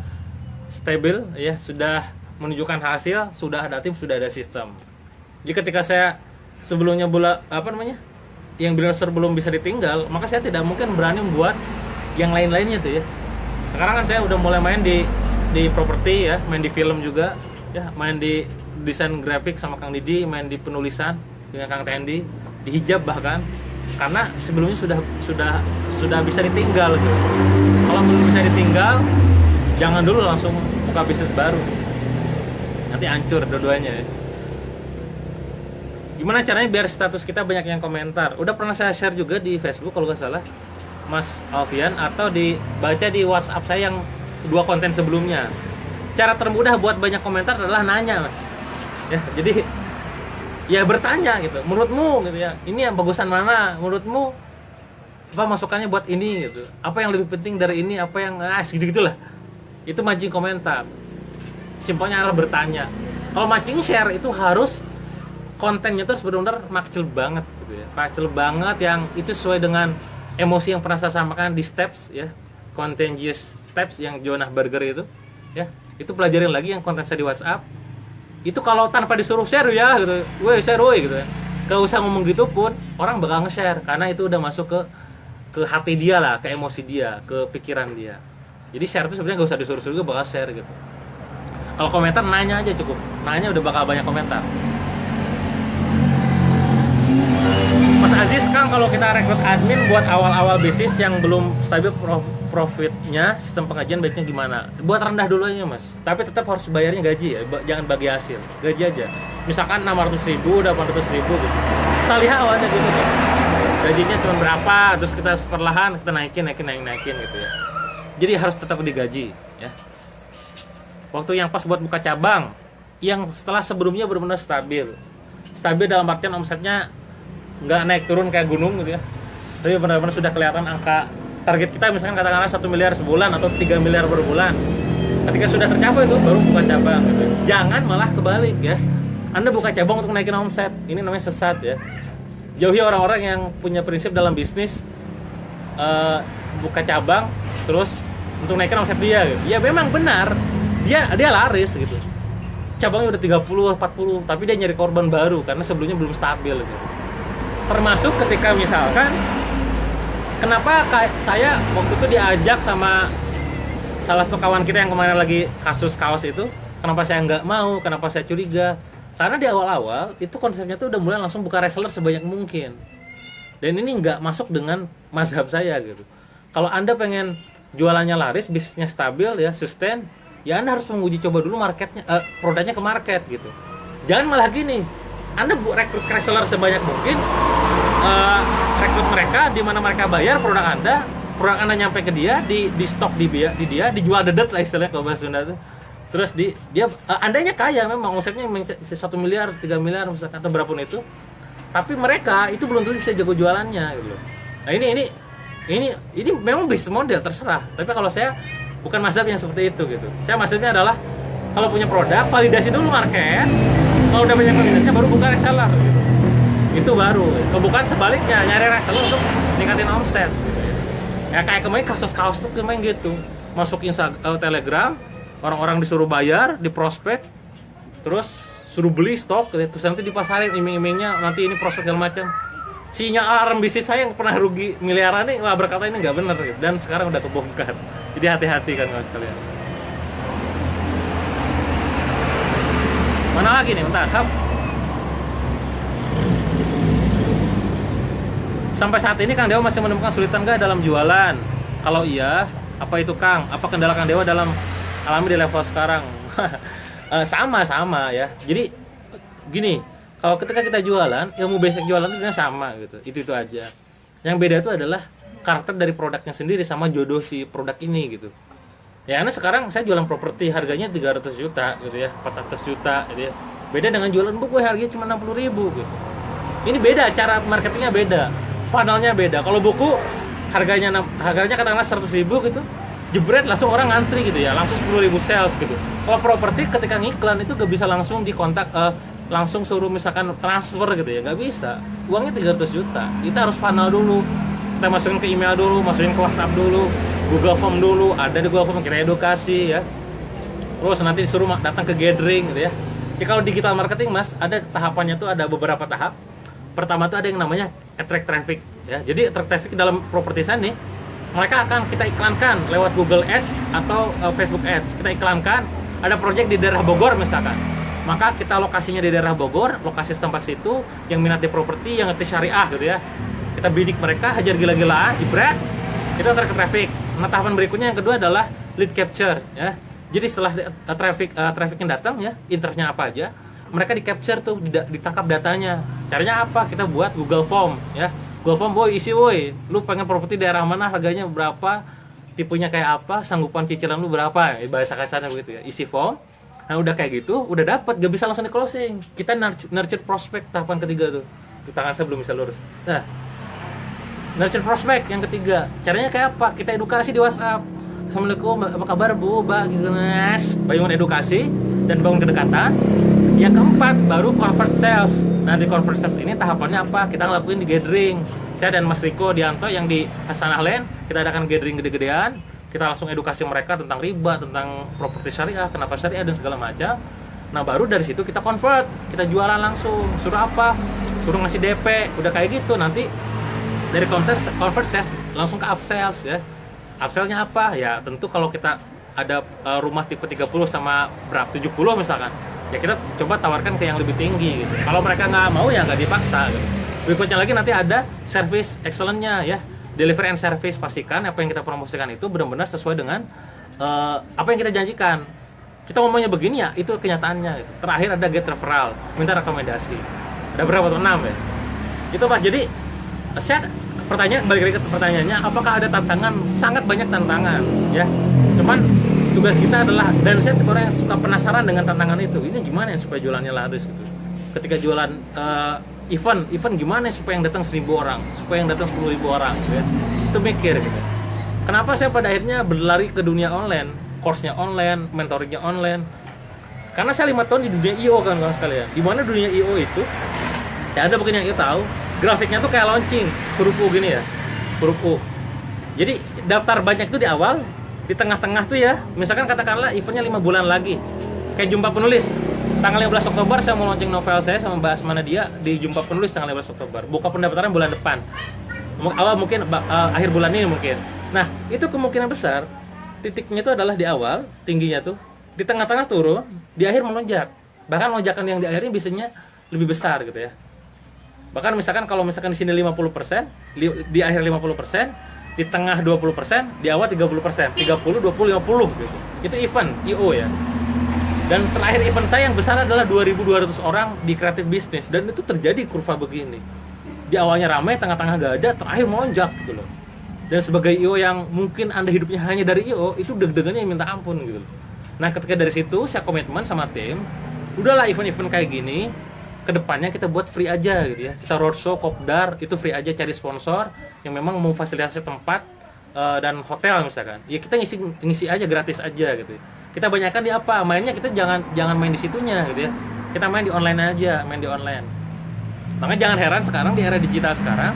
stabil ya, sudah menunjukkan hasil, sudah ada tim, sudah ada sistem. Jadi ketika saya sebelumnya yang Billionaire belum bisa ditinggal, maka saya tidak mungkin berani membuat yang lain-lainnya tuh ya. Sekarang kan saya udah mulai main di properti ya, main di film juga ya, main di desain grafik sama Kang Didi, main di penulisan dengan Kang Tendi, di hijab bahkan, karena sebelumnya sudah bisa ditinggal gitu. Kalau belum bisa ditinggal, jangan dulu langsung buka bisnis baru, nanti hancur dua-duanya ya. Gimana caranya biar status kita banyak yang komentar? Udah pernah saya share juga di Facebook kalau nggak salah, Mas Alfian, atau dibaca di WhatsApp saya yang 2 konten sebelumnya. Cara termudah buat banyak komentar adalah nanya mas ya, jadi ya bertanya gitu, menurutmu gitu ya, ini yang bagusan mana, menurutmu apa masukannya buat ini gitu, apa yang lebih penting dari ini, apa yang gitu-gitulah. Itu mancing komentar, simpelnya adalah bertanya. Kalau mancing share itu harus kontennya terus benar-benar makcil banget gitu ya, makcil banget yang itu sesuai dengan emosi yang pernah saya sampaikan di steps ya, contagious steps yang Jonah Berger itu ya. Itu pelajarin lagi yang konten saya di WhatsApp. Itu kalau tanpa disuruh share ya gitu, share gitu ya, gak usah ngomong gitu pun orang bakal nge-share, karena itu udah masuk ke hati dia lah, ke emosi dia, ke pikiran dia. Jadi share itu sebenarnya gak usah disuruh juga bakal share gitu. Kalau komentar nanya aja cukup, nanya udah bakal banyak komentar. Mas Aziz, Kang, kalau kita rekrut admin buat awal-awal bisnis yang belum stabil profitnya, sistem pengajian baiknya gimana? Buat rendah dulu aja mas, tapi tetap harus bayarnya gaji ya, jangan bagi hasil, gaji aja. Misalkan 600.000, 800.000 gitu. Salihah awalnya gitu kan. Gajinya cuma berapa, terus kita perlahan kita naikin gitu ya. Jadi harus tetap digaji ya. Waktu yang pas buat buka cabang, yang setelah sebelumnya benar-benar stabil dalam artian omsetnya nggak naik turun kayak gunung gitu ya. tapi benar-benar sudah kelihatan angka target kita, misalkan katakanlah 1 miliar sebulan atau 3 miliar per bulan. Ketika sudah tercapai itu baru buka cabang gitu. Jangan malah kebalik ya, Anda buka cabang untuk naikin omset, ini namanya sesat ya. Jauhi orang-orang yang punya prinsip dalam bisnis buka cabang terus untuk naikin omset dia gitu. Ya memang benar, dia laris gitu, cabangnya udah 30, 40, tapi dia nyari korban baru karena sebelumnya belum stabil gitu. Termasuk ketika misalkan kenapa saya waktu itu diajak sama salah satu kawan kita yang kemarin lagi kasus kaos itu, kenapa saya nggak mau, kenapa saya curiga, karena di awal-awal itu konsepnya tuh udah mulai langsung buka reseller sebanyak mungkin, dan ini nggak masuk dengan mazhab saya gitu. Kalau Anda pengen jualannya laris, bisnisnya stabil ya, sustain, ya Anda harus menguji coba dulu marketnya, produknya ke market gitu. Jangan malah gini, Anda rekrut reseller sebanyak mungkin, rekrut mereka di mana mereka bayar produk Anda nyampe ke dia, di stok di dia, dijual dedet lah istilahnya kalau bahasa Sunda itu. Terus Andanya kaya memang, omsetnya 1 miliar, 3 miliar misalkan atau berapapun itu. Tapi mereka itu belum tentu bisa jago jualannya gitu. Nah ini memang bisnis model terserah. Tapi kalau saya bukan mazhab yang seperti itu gitu. Saya mazhabnya adalah kalau punya produk, validasi dulu market. Kalau udah banyak validasinya baru buka reseller gitu. Itu baru. Bukan sebaliknya, nyari reseller untuk ningkatin omset gitu. Ya kayak kemarin kasus kaos tuh kemarin gitu. Masuk Telegram, orang-orang disuruh bayar, di prospek, terus suruh beli stok, terus nanti dipasarin iming-imingnya, nanti ini prospek segala macam. Sinyal alarm bisnis saya yang pernah rugi miliaran nih, wah berkata ini nggak bener gitu. Dan sekarang udah kebongkar. Jadi hati-hati kan kawan sekalian. Mana lagi nih, bentar. Sampai saat ini Kang Dewa masih menemukan kesulitan nggak dalam jualan? Kalau iya, apa itu Kang? Apa kendala Kang Dewa dalam alami di level sekarang? Sama ya. Jadi gini, kalau ketika kita jualan, ilmu basic jualan itu sebenarnya sama gitu. Itu aja. Yang beda itu adalah karakter dari produknya sendiri sama jodoh si produk ini gitu. Ya, karena sekarang saya jualan properti harganya 300 juta gitu ya, 400 juta gitu ya. Beda dengan jualan buku harganya cuma 60.000 gitu. Ini beda, cara marketingnya beda. Funnelnya beda. Kalau buku harganya katakanlah 100.000 gitu, jebret langsung orang ngantri gitu ya, langsung 10.000 sales gitu. Kalau properti ketika ngiklan itu gak bisa langsung dikontak, langsung suruh misalkan transfer gitu ya, gak bisa. Uangnya 300 juta, kita harus funnel dulu, kita masukin ke email dulu, masukin ke WhatsApp dulu, Google Form dulu, ada di Google Form kita edukasi ya. Terus nanti disuruh datang ke gathering gitu ya. Ya kalau digital marketing Mas, ada tahapannya tuh, ada beberapa tahap. Pertama tuh ada yang namanya attract traffic ya. Jadi attract traffic dalam properti saya nih, mereka akan kita iklankan lewat Google Ads atau Facebook Ads. Kita iklankan ada proyek di daerah Bogor misalkan. Maka kita lokasinya di daerah Bogor, lokasi tempat situ yang minat di properti, yang ngerti syariah gitu ya. Kita bidik mereka, hajar gila-gilaan, jebret. Kita attract traffic. Nah, tahapan berikutnya yang kedua adalah lead capture ya. Jadi setelah traffic yang datang ya, interestnya apa aja, mereka di capture tuh, ditangkap datanya. Caranya apa? Kita buat Google Form ya. Google Form, boy, isi boy. Lu pengen properti daerah mana, harganya berapa, tipenya kayak apa, sanggupan cicilan lu berapa, bahasa kasarnya begitu ya. Isi form. Nah udah kayak gitu, udah dapat, gak bisa langsung di closing. Kita nurture prospek, tahapan ketiga tuh. Di tangan saya belum bisa lurus. Nah, nurture prospek yang ketiga. Caranya kayak apa? Kita edukasi di WhatsApp. Assalamualaikum, apa kabar Bu, Mbak, gitu. Bangun edukasi dan bangun kedekatan. Yang keempat baru convert sales. Nah di convert sales ini tahapannya apa? Kita ngelakuin di gathering. Saya dan Mas Riko Dianto yang di Hasanah Land, kita adakan gathering gede-gedean. Kita langsung edukasi mereka tentang riba, tentang properti syariah, kenapa syariah dan segala macam. Nah baru dari situ kita convert, kita jualan langsung. Suruh apa? Suruh ngasih DP. Udah kayak gitu nanti dari convert sales langsung ke upsales ya. Upsellnya apa? Ya tentu kalau kita ada rumah tipe 30 sama berapa 70 misalkan, ya kita coba tawarkan ke yang lebih tinggi gitu. Kalau mereka nggak mau ya nggak dipaksa gitu. Berikutnya lagi nanti ada service excellence-nya ya, delivery and service. Pastikan apa yang kita promosikan itu benar-benar sesuai dengan apa yang kita janjikan. Kita ngomongnya begini ya, itu kenyataannya gitu. Terakhir ada get referral, minta rekomendasi. Ada berapa tuh? 6 ya. Itu Pak. Jadi saya balik lagi ke pertanyaannya, apakah ada tantangan? Sangat banyak tantangan ya. Cuman tugas kita adalah, dan saya orang yang suka penasaran dengan tantangan itu, ini gimana ya supaya jualannya laris gitu. Ketika jualan event gimana supaya yang datang 1.000 orang, supaya yang datang 10.000 orang gitu ya. Itu mikir gitu. Kenapa saya pada akhirnya berlari ke dunia online, course-nya online, mentoringnya online. Karena saya 5 tahun di dunia IO kan kawan sekalian. Di mana dunia IO itu, ya ada mungkin yang IO tahu, grafiknya tuh kayak launching, huruf U gini ya, huruf U. Jadi daftar banyak itu di awal, di tengah-tengah tuh ya, misalkan katakanlah eventnya 5 bulan lagi, kayak jumpa penulis. Tanggal 15 Oktober saya mau launching novel saya sama Mbak Asmana dia di jumpa penulis tanggal 15 Oktober. Buka pendaftaran bulan depan. Awal mungkin akhir bulan ini mungkin. Nah, itu kemungkinan besar titiknya itu adalah di awal, tingginya tuh, di tengah-tengah turun, di akhir melonjak. Bahkan lonjakan yang di akhirnya biasanya lebih besar gitu ya. Bahkan misalkan kalau misalkan di sini 50%, di akhir 50%, di tengah 20%, di awal 30%, 30, 20, 50 gitu. Itu event IO ya. Dan terakhir event saya yang besar adalah 2.200 orang di kreatif bisnis, dan itu terjadi kurva begini. Di awalnya ramai, tengah-tengah gak ada, terakhir melonjak gitu loh. Dan sebagai IO yang mungkin Anda hidupnya hanya dari IO, itu deg-degannya minta ampun gitu loh. Nah, ketika dari situ saya komitmen sama tim, udahlah event-event kayak gini, kedepannya kita buat free aja gitu ya. Kita roadshow, kopdar, itu free aja, cari sponsor yang memang mau fasilitasi tempat dan hotel misalkan. Ya kita ngisi aja, gratis aja gitu. Kita banyakkan di apa? Mainnya kita jangan main di situnya gitu ya. Kita main di online aja, main di online. Makanya jangan heran sekarang di era digital sekarang,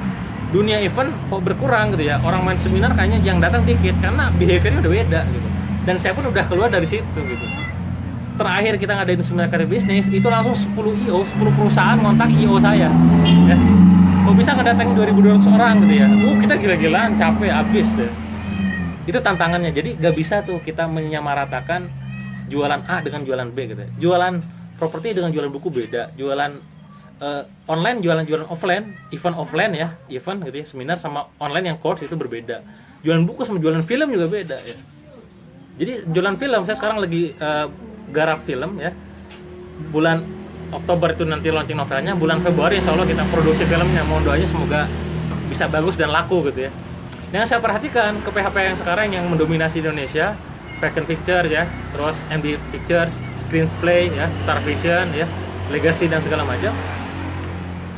dunia event kok berkurang gitu ya. Orang main seminar kayaknya yang datang dikit karena behaviornya udah beda gitu. Dan saya pun udah keluar dari situ gitu. Terakhir kita ngadain seminar karir bisnis, itu langsung 10 IO, 10 perusahaan ngontak IO saya ya. Kok bisa ngedatengin 2.200 orang gitu ya. Kita gila-gilaan, capek, habis ya. Itu tantangannya. Jadi gak bisa tuh kita menyamaratakan jualan A dengan jualan B gitu ya. Jualan properti dengan jualan buku beda. Jualan online, jualan offline, event offline ya, event gitu ya, seminar sama online yang course itu berbeda. Jualan buku sama jualan film juga beda ya. Jadi jualan film, saya sekarang lagi garap film ya. Bulan Oktober itu nanti launching novelnya, bulan Februari insya Allah kita produksi filmnya. Mohon doanya semoga bisa bagus dan laku gitu ya. Yang saya perhatikan ke PHP yang sekarang yang mendominasi Indonesia, Falcon Pictures ya, terus MD Pictures, Screenplay ya, Star Vision ya, Legacy dan segala macam.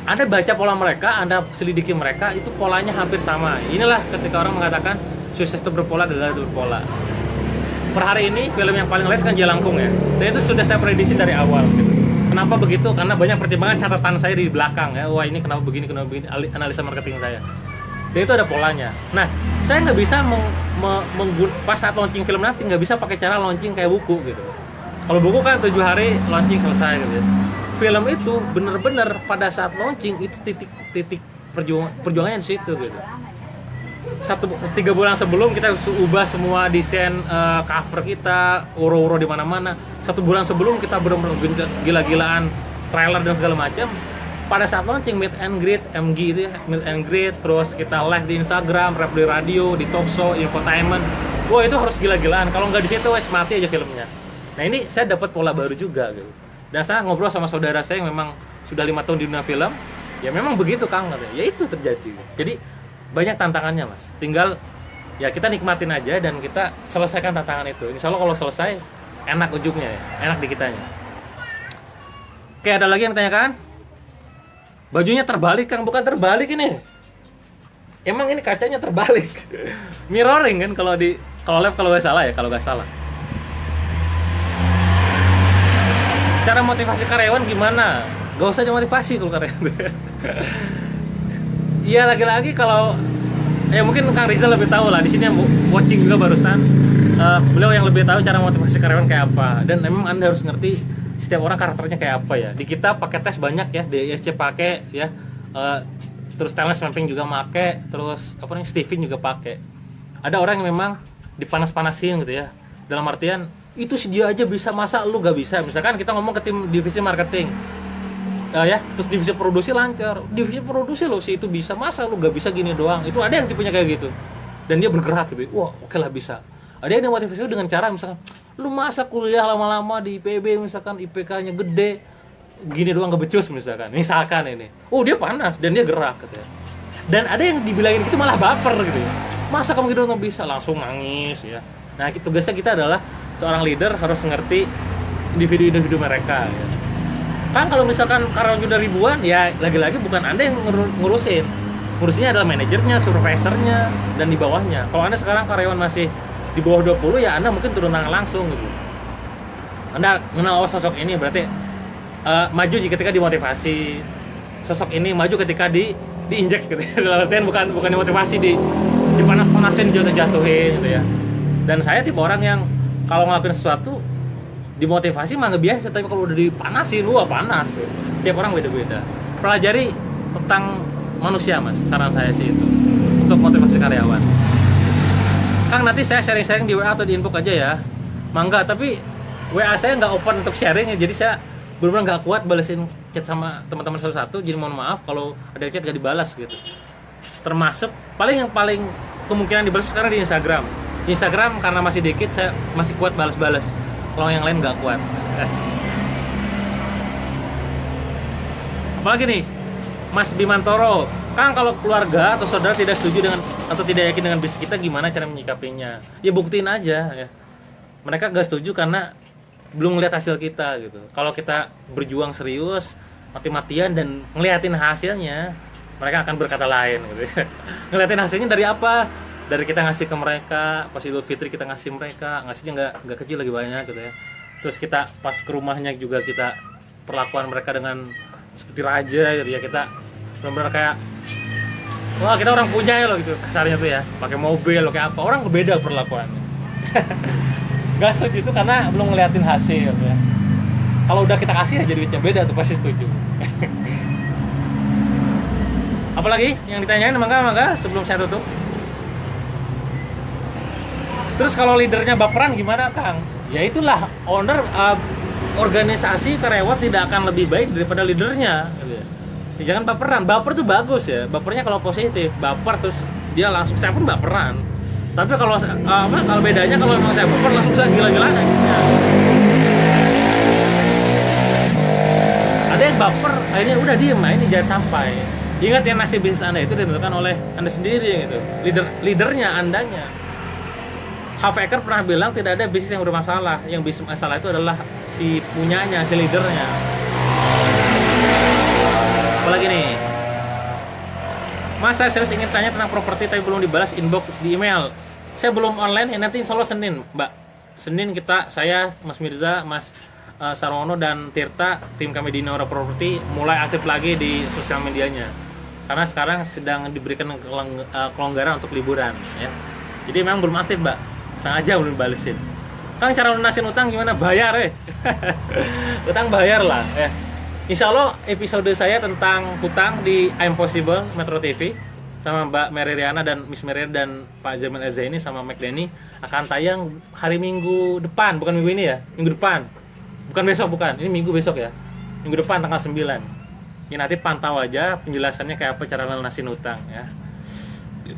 Anda baca pola mereka, Anda selidiki mereka, itu polanya hampir sama. Inilah ketika orang mengatakan sukses itu berpola, gagal itu berpola. Per hari ini film yang paling laris kan Jalangkung ya, dan itu sudah saya prediksi dari awal gitu. Kenapa begitu? Karena banyak pertimbangan catatan saya di belakang ya. Wah ini kenapa begini, analisa marketing saya. Dan itu ada polanya. Nah, saya nggak bisa pas saat launching film nanti nggak bisa pakai cara launching kayak buku gitu. Kalau buku kan 7 hari launching selesai gitu. Film itu bener-bener pada saat launching itu titik perjuangannya di situ gitu. 3 bulan sebelum kita ubah semua desain cover kita, uro-uro di mana-mana. 1 bulan sebelum kita benar-benar gila-gilaan trailer dan segala macam. Pada saat launching meet and greet, MG itu ya, meet and greet, terus kita live di Instagram, rap di radio, di talk show, infotainment. Wah itu harus gila-gilaan. Kalau nggak di situ, mati aja filmnya. Nah ini saya dapat pola baru juga gitu. Dan saya ngobrol sama saudara saya yang memang sudah 5 tahun di dunia film. Ya memang begitu Kang, ya itu terjadi. Jadi banyak tantangannya mas. Tinggal ya kita nikmatin aja dan kita selesaikan tantangan itu. Insya Allah kalau selesai enak ujungnya ya, enak di kitanya. Oke, ada lagi yang tanyakan? Bajunya terbalik Kang, bukan terbalik ini. Emang ini kacanya terbalik. Mirroring kan kalau lab kalau nggak salah ya, kalau nggak salah. Cara motivasi karyawan gimana? Gak usah dimotivasi kalau karyawan. Iya lagi-lagi kalau mungkin Kang Rizal lebih tahu lah. Di sini yang watching juga barusan. Beliau yang lebih tahu cara motivasi karyawan kayak apa. Dan memang Anda harus ngerti setiap orang karakternya kayak apa ya. Di kita pakai tes banyak ya, di ISC pakai ya, terus talent mapping juga pakai, terus apa nih Steven juga pakai. Ada orang yang memang dipanas-panasin gitu ya. Dalam artian itu si dia aja bisa, masa lu gak bisa? Misalkan kita ngomong ke tim divisi marketing, ya, terus divisi produksi lancar, divisi produksi lo si itu bisa, masa lu gak bisa gini doang? Itu ada yang tipenya kayak gitu. Dan dia bergerak gitu. Wah, oke lah bisa. Ada yang motivasi dengan cara misalkan lu masa kuliah lama-lama di IPB misalkan IPK-nya gede gini doang ngebecus misalkan ini. Oh dia panas dan dia gerak gitu ya. Dan ada yang dibilangin gitu malah baper gitu ya. Masa kamu gitu nggak bisa, langsung nangis ya. Nah tugasnya kita adalah seorang leader harus ngerti individu-individu mereka ya. Kan kalau misalkan karyawan udah ribuan, ya lagi-lagi bukan Anda yang ngurusin. Ngurusinnya adalah manajernya, supervisornya, dan di bawahnya. Kalau Anda sekarang karyawan masih di bawah 20, ya Anda mungkin turun tangan langsung gitu. Anda mengenal sosok ini berarti maju ketika dimotivasi. Sosok ini maju ketika diinjek gitu ya. Dalam artian bukan dimotivasi, dipanas-panasin, jatuh-jatuhin gitu ya. Dan saya tipe orang yang kalau ngelakuin sesuatu dimotivasi mah nggak biasa, tapi kalau udah dipanasin, wah panas. Tiap orang beda-beda. Pelajari tentang manusia, Mas. Saran saya sih itu untuk motivasi karyawan. Kang, nanti saya sharing-sharing di WA atau di inbox aja ya. Mangga, tapi WA saya nggak open untuk sharing ya, jadi saya benar-benar nggak kuat balesin chat sama teman-teman satu-satu. Jadi mohon maaf kalau ada chat nggak dibalas gitu. Termasuk yang paling kemungkinan dibalas sekarang di Instagram. Di Instagram karena masih dikit, saya masih kuat balas-balas. Kalau yang lain nggak kuat. Apalagi nih, Mas Bimantoro, Kang, kalau keluarga atau saudara tidak setuju dengan atau tidak yakin dengan bisnis kita, gimana cara menyikapinya? Ya buktiin aja ya. Mereka nggak setuju karena belum ngeliat hasil kita gitu. Kalau kita berjuang serius, mati-matian dan ngeliatin hasilnya, mereka akan berkata lain gitu. Ngeliatin hasilnya dari apa? Dari kita ngasih ke mereka, pas Idul Fitri kita ngasih mereka, ngasihnya nggak kecil, lagi banyak gitu ya. Terus kita pas ke rumahnya juga kita perlakuan mereka dengan seperti raja gitu ya, kita benar-benar kayak wah kita orang punya ya loh gitu kasarnya tuh ya, pakai mobil loh kayak apa, orang beda perlakuannya. Gak setuju itu karena belum ngeliatin hasil ya. Kalau udah kita kasih aja duitnya beda tuh pasti setuju. Apalagi yang ditanyain, mangga sebelum saya tutup. Terus kalau leadernya baperan gimana, Kang? Ya itulah, owner organisasi karyawan tidak akan lebih baik daripada leadernya gitu ya. Ya, jangan baperan. Baper tuh bagus ya. Bapernya kalau positif, baper terus dia langsung, saya pun baperan. Tapi kalau kalau bedanya kalau memang saya baper langsung saya gila-gilaan aksinya. Ada yang baper, akhirnya udah diem, ini jangan sampai. Ingat ya, nasib bisnis Anda itu ditentukan oleh Anda sendiri gitu. Leadernya, Andanya. Halfaker pernah bilang tidak ada bisnis yang bermasalah. Yang bisnis masalah itu adalah si punyanya, si leadernya. Apalagi nih, Mas, saya serius ingin tanya tentang properti tapi belum dibalas inbox di email. Saya belum online ya, nanti insya Allah Senin, Mbak. Senin saya, Mas Mirza, Mas Sarwono dan Tirta, tim kami di Nora Property mulai aktif lagi di sosial medianya. Karena sekarang sedang diberikan kelonggaran untuk liburan ya. Jadi memang belum aktif, Mbak. Sengaja belum balesin. Kang, cara lunasin utang gimana? Bayar utang bayar lah ya. Insya Allah episode saya tentang hutang di I'm Possible Metro TV sama Mbak Mary Riana dan Miss Mary dan Pak Jamal Ezaini sama Mac Denny akan tayang hari Minggu depan, bukan minggu ini ya, minggu depan. Bukan besok, bukan. Ini minggu besok ya. Minggu depan tanggal 9. Ya nanti pantau aja penjelasannya kayak apa cara lunasin utang ya.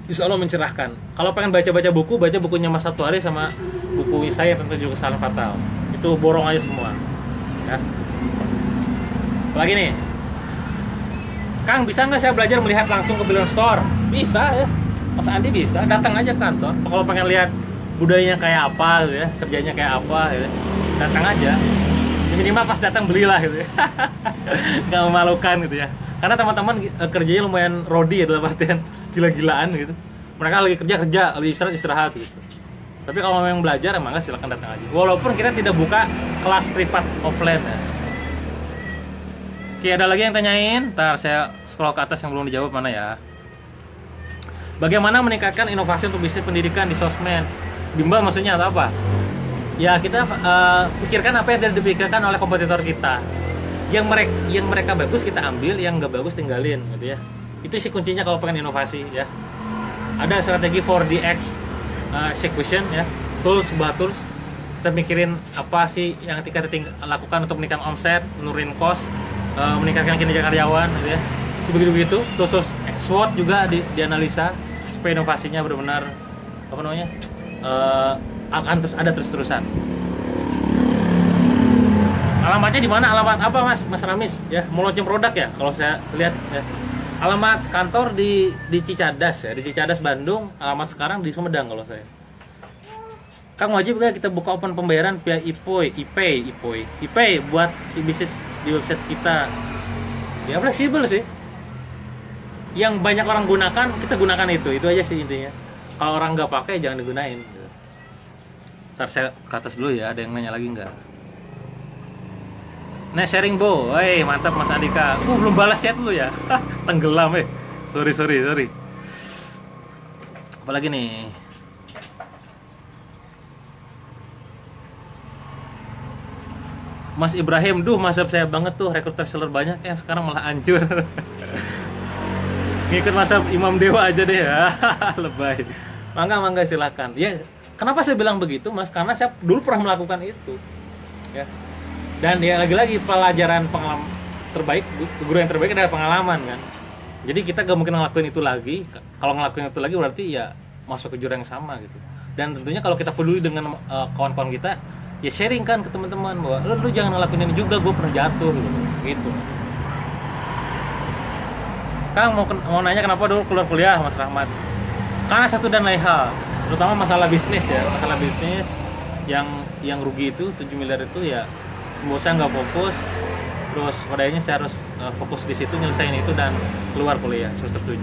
Insya Allah mencerahkan. Kalau pengen baca buku, baca bukunya Mas Satu Hari sama buku saya tentang juga kesalahan fatal. Itu borong aja semua. Ya. Apalagi nih, Kang, bisa nggak saya belajar melihat langsung ke Billion Store? Bisa ya, Mas Andi bisa. Datang aja ke kantor. Kalau pengen lihat budayanya kayak apa, gitu ya, kerjanya kayak apa, gitu, datang aja. Minimal pas datang belilah gitu ya. Nggak memalukan gitu ya. Karena teman-teman kerjanya lumayan rodi ya, dalam artian gila-gilaan gitu. Mereka lagi kerja, lagi istirahat gitu. Tapi kalau memang belajar, emang silakan datang aja. Walaupun kita tidak buka kelas privat offline ya. Oke, ada lagi yang tanyain? Ntar saya scroll ke atas yang belum dijawab mana ya. Bagaimana meningkatkan inovasi untuk bisnis pendidikan di sosmed? Bimbel maksudnya atau apa? Ya kita pikirkan apa yang tidak dipikirkan oleh kompetitor kita. Yang mereka bagus kita ambil, yang nggak bagus tinggalin gitu ya. Itu sih kuncinya kalau pengen inovasi ya. Ada strategi 4DX execution ya, sebuah tools. Kita mikirin apa sih yang kita lakukan untuk meningkatkan omset, menurunin cost, meningkatkan kinerja karyawan gitu ya. Begitu-begitu. Terus SWOT juga dianalisa supaya inovasinya benar-benar apa namanya? Akan terus ada terus-terusan. Alamatnya di mana? Alamat apa, Mas Ramis? Ya, mau launching produk ya? Kalau saya lihat ya. Alamat kantor di Cicadas ya, di Cicadas Bandung. Alamat sekarang di Sumedang kalau saya. Kang, wajib nggak kita buka open pembayaran via IPay buat bisnis di website kita. Ya fleksibel sih. Yang banyak orang gunakan, kita gunakan itu aja sih intinya. Kalau orang nggak pakai jangan digunain. Ntar saya ke atas dulu ya, ada yang nanya lagi nggak? Nah, sharing Bo, woi mantap Mas Andika. Belum balas chat lu ya? Tenggelam Sorry. Apalagi nih? Mas Ibrahim, mazhab saya banget tuh, rekruter seller banyak, sekarang malah hancur. Ngikut mazhab Imam Dewa aja deh ya. Lebay. Mangga silakan. Ya, kenapa saya bilang begitu, Mas? Karena saya dulu pernah melakukan itu. Ya. Dan ya lagi-lagi pelajaran pengalaman terbaik, guru yang terbaik adalah pengalaman kan. Jadi kita gak mungkin ngelakuin itu lagi. Kalau ngelakuin itu lagi berarti ya masuk ke jurang yang sama gitu. Dan tentunya kalau kita peduli dengan kawan-kawan kita, ya sharing kan ke teman-teman bahwa lu jangan ngelakuin ini juga, gue pernah jatuh gitu. Kang mau nanya kenapa dulu keluar kuliah, Mas Rahmat? Karena satu dan lain hal, terutama masalah bisnis ya, masalah bisnis yang rugi itu 7 miliar itu ya. Membuat saya nggak fokus, terus pada akhirnya saya harus fokus di situ, nyelesain itu dan keluar kuliah semester 7.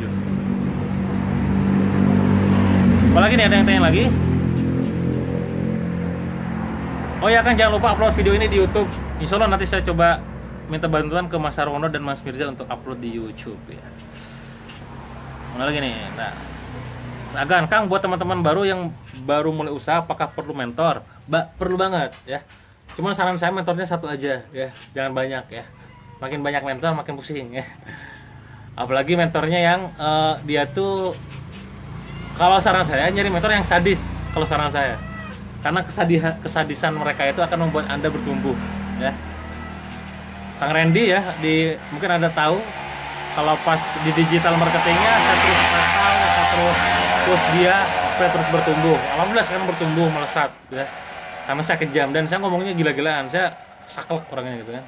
Apalagi nih, ada yang tanya lagi? Oh ya kan, jangan lupa upload video ini di YouTube. Insya Allah nanti saya coba minta bantuan ke Mas Sarwono dan Mas Mirza untuk upload di YouTube ya. Mana lagi nih? Nah, Agan, Kang, buat teman-teman baru yang baru mulai usaha, apakah perlu mentor? Perlu banget ya. Cuman saran saya mentornya satu aja ya, jangan banyak ya. Makin banyak mentor makin pusing ya. Apalagi mentornya yang dia tuh, kalau saran saya nyari mentor yang sadis. Kalau saran saya, karena kesadisan mereka itu akan membuat Anda bertumbuh ya. Kang Randy ya, mungkin Anda tahu kalau pas di digital marketingnya saya terus nakal, saya terus dia supaya terus bertumbuh. Alhamdulillah sekarang bertumbuh melesat ya. Karena saya kejam dan saya ngomongnya gila-gilaan, saya saklek orangnya gitu kan.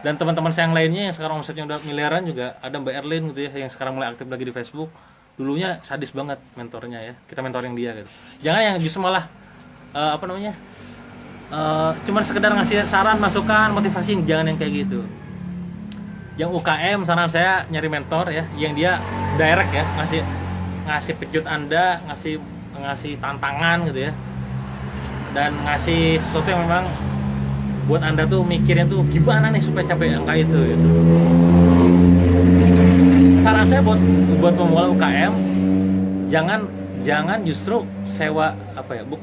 Dan teman-teman saya yang lainnya yang sekarang omsetnya udah miliaran juga ada Mbak Erlin gitu ya, yang sekarang mulai aktif lagi di Facebook. Dulunya sadis banget mentornya ya, kita mentoring dia gitu. Jangan yang justru malah cuman sekedar ngasih saran, masukan, motivasi, jangan yang kayak gitu. Yang UKM saran saya nyari mentor ya, yang dia direct ya, ngasih pecut Anda, ngasih tantangan gitu ya. Dan ngasih sesuatu yang memang buat Anda tuh mikirnya tuh gimana nih supaya capai angka itu gitu. Saran saya buat pemula UKM, jangan justru sewa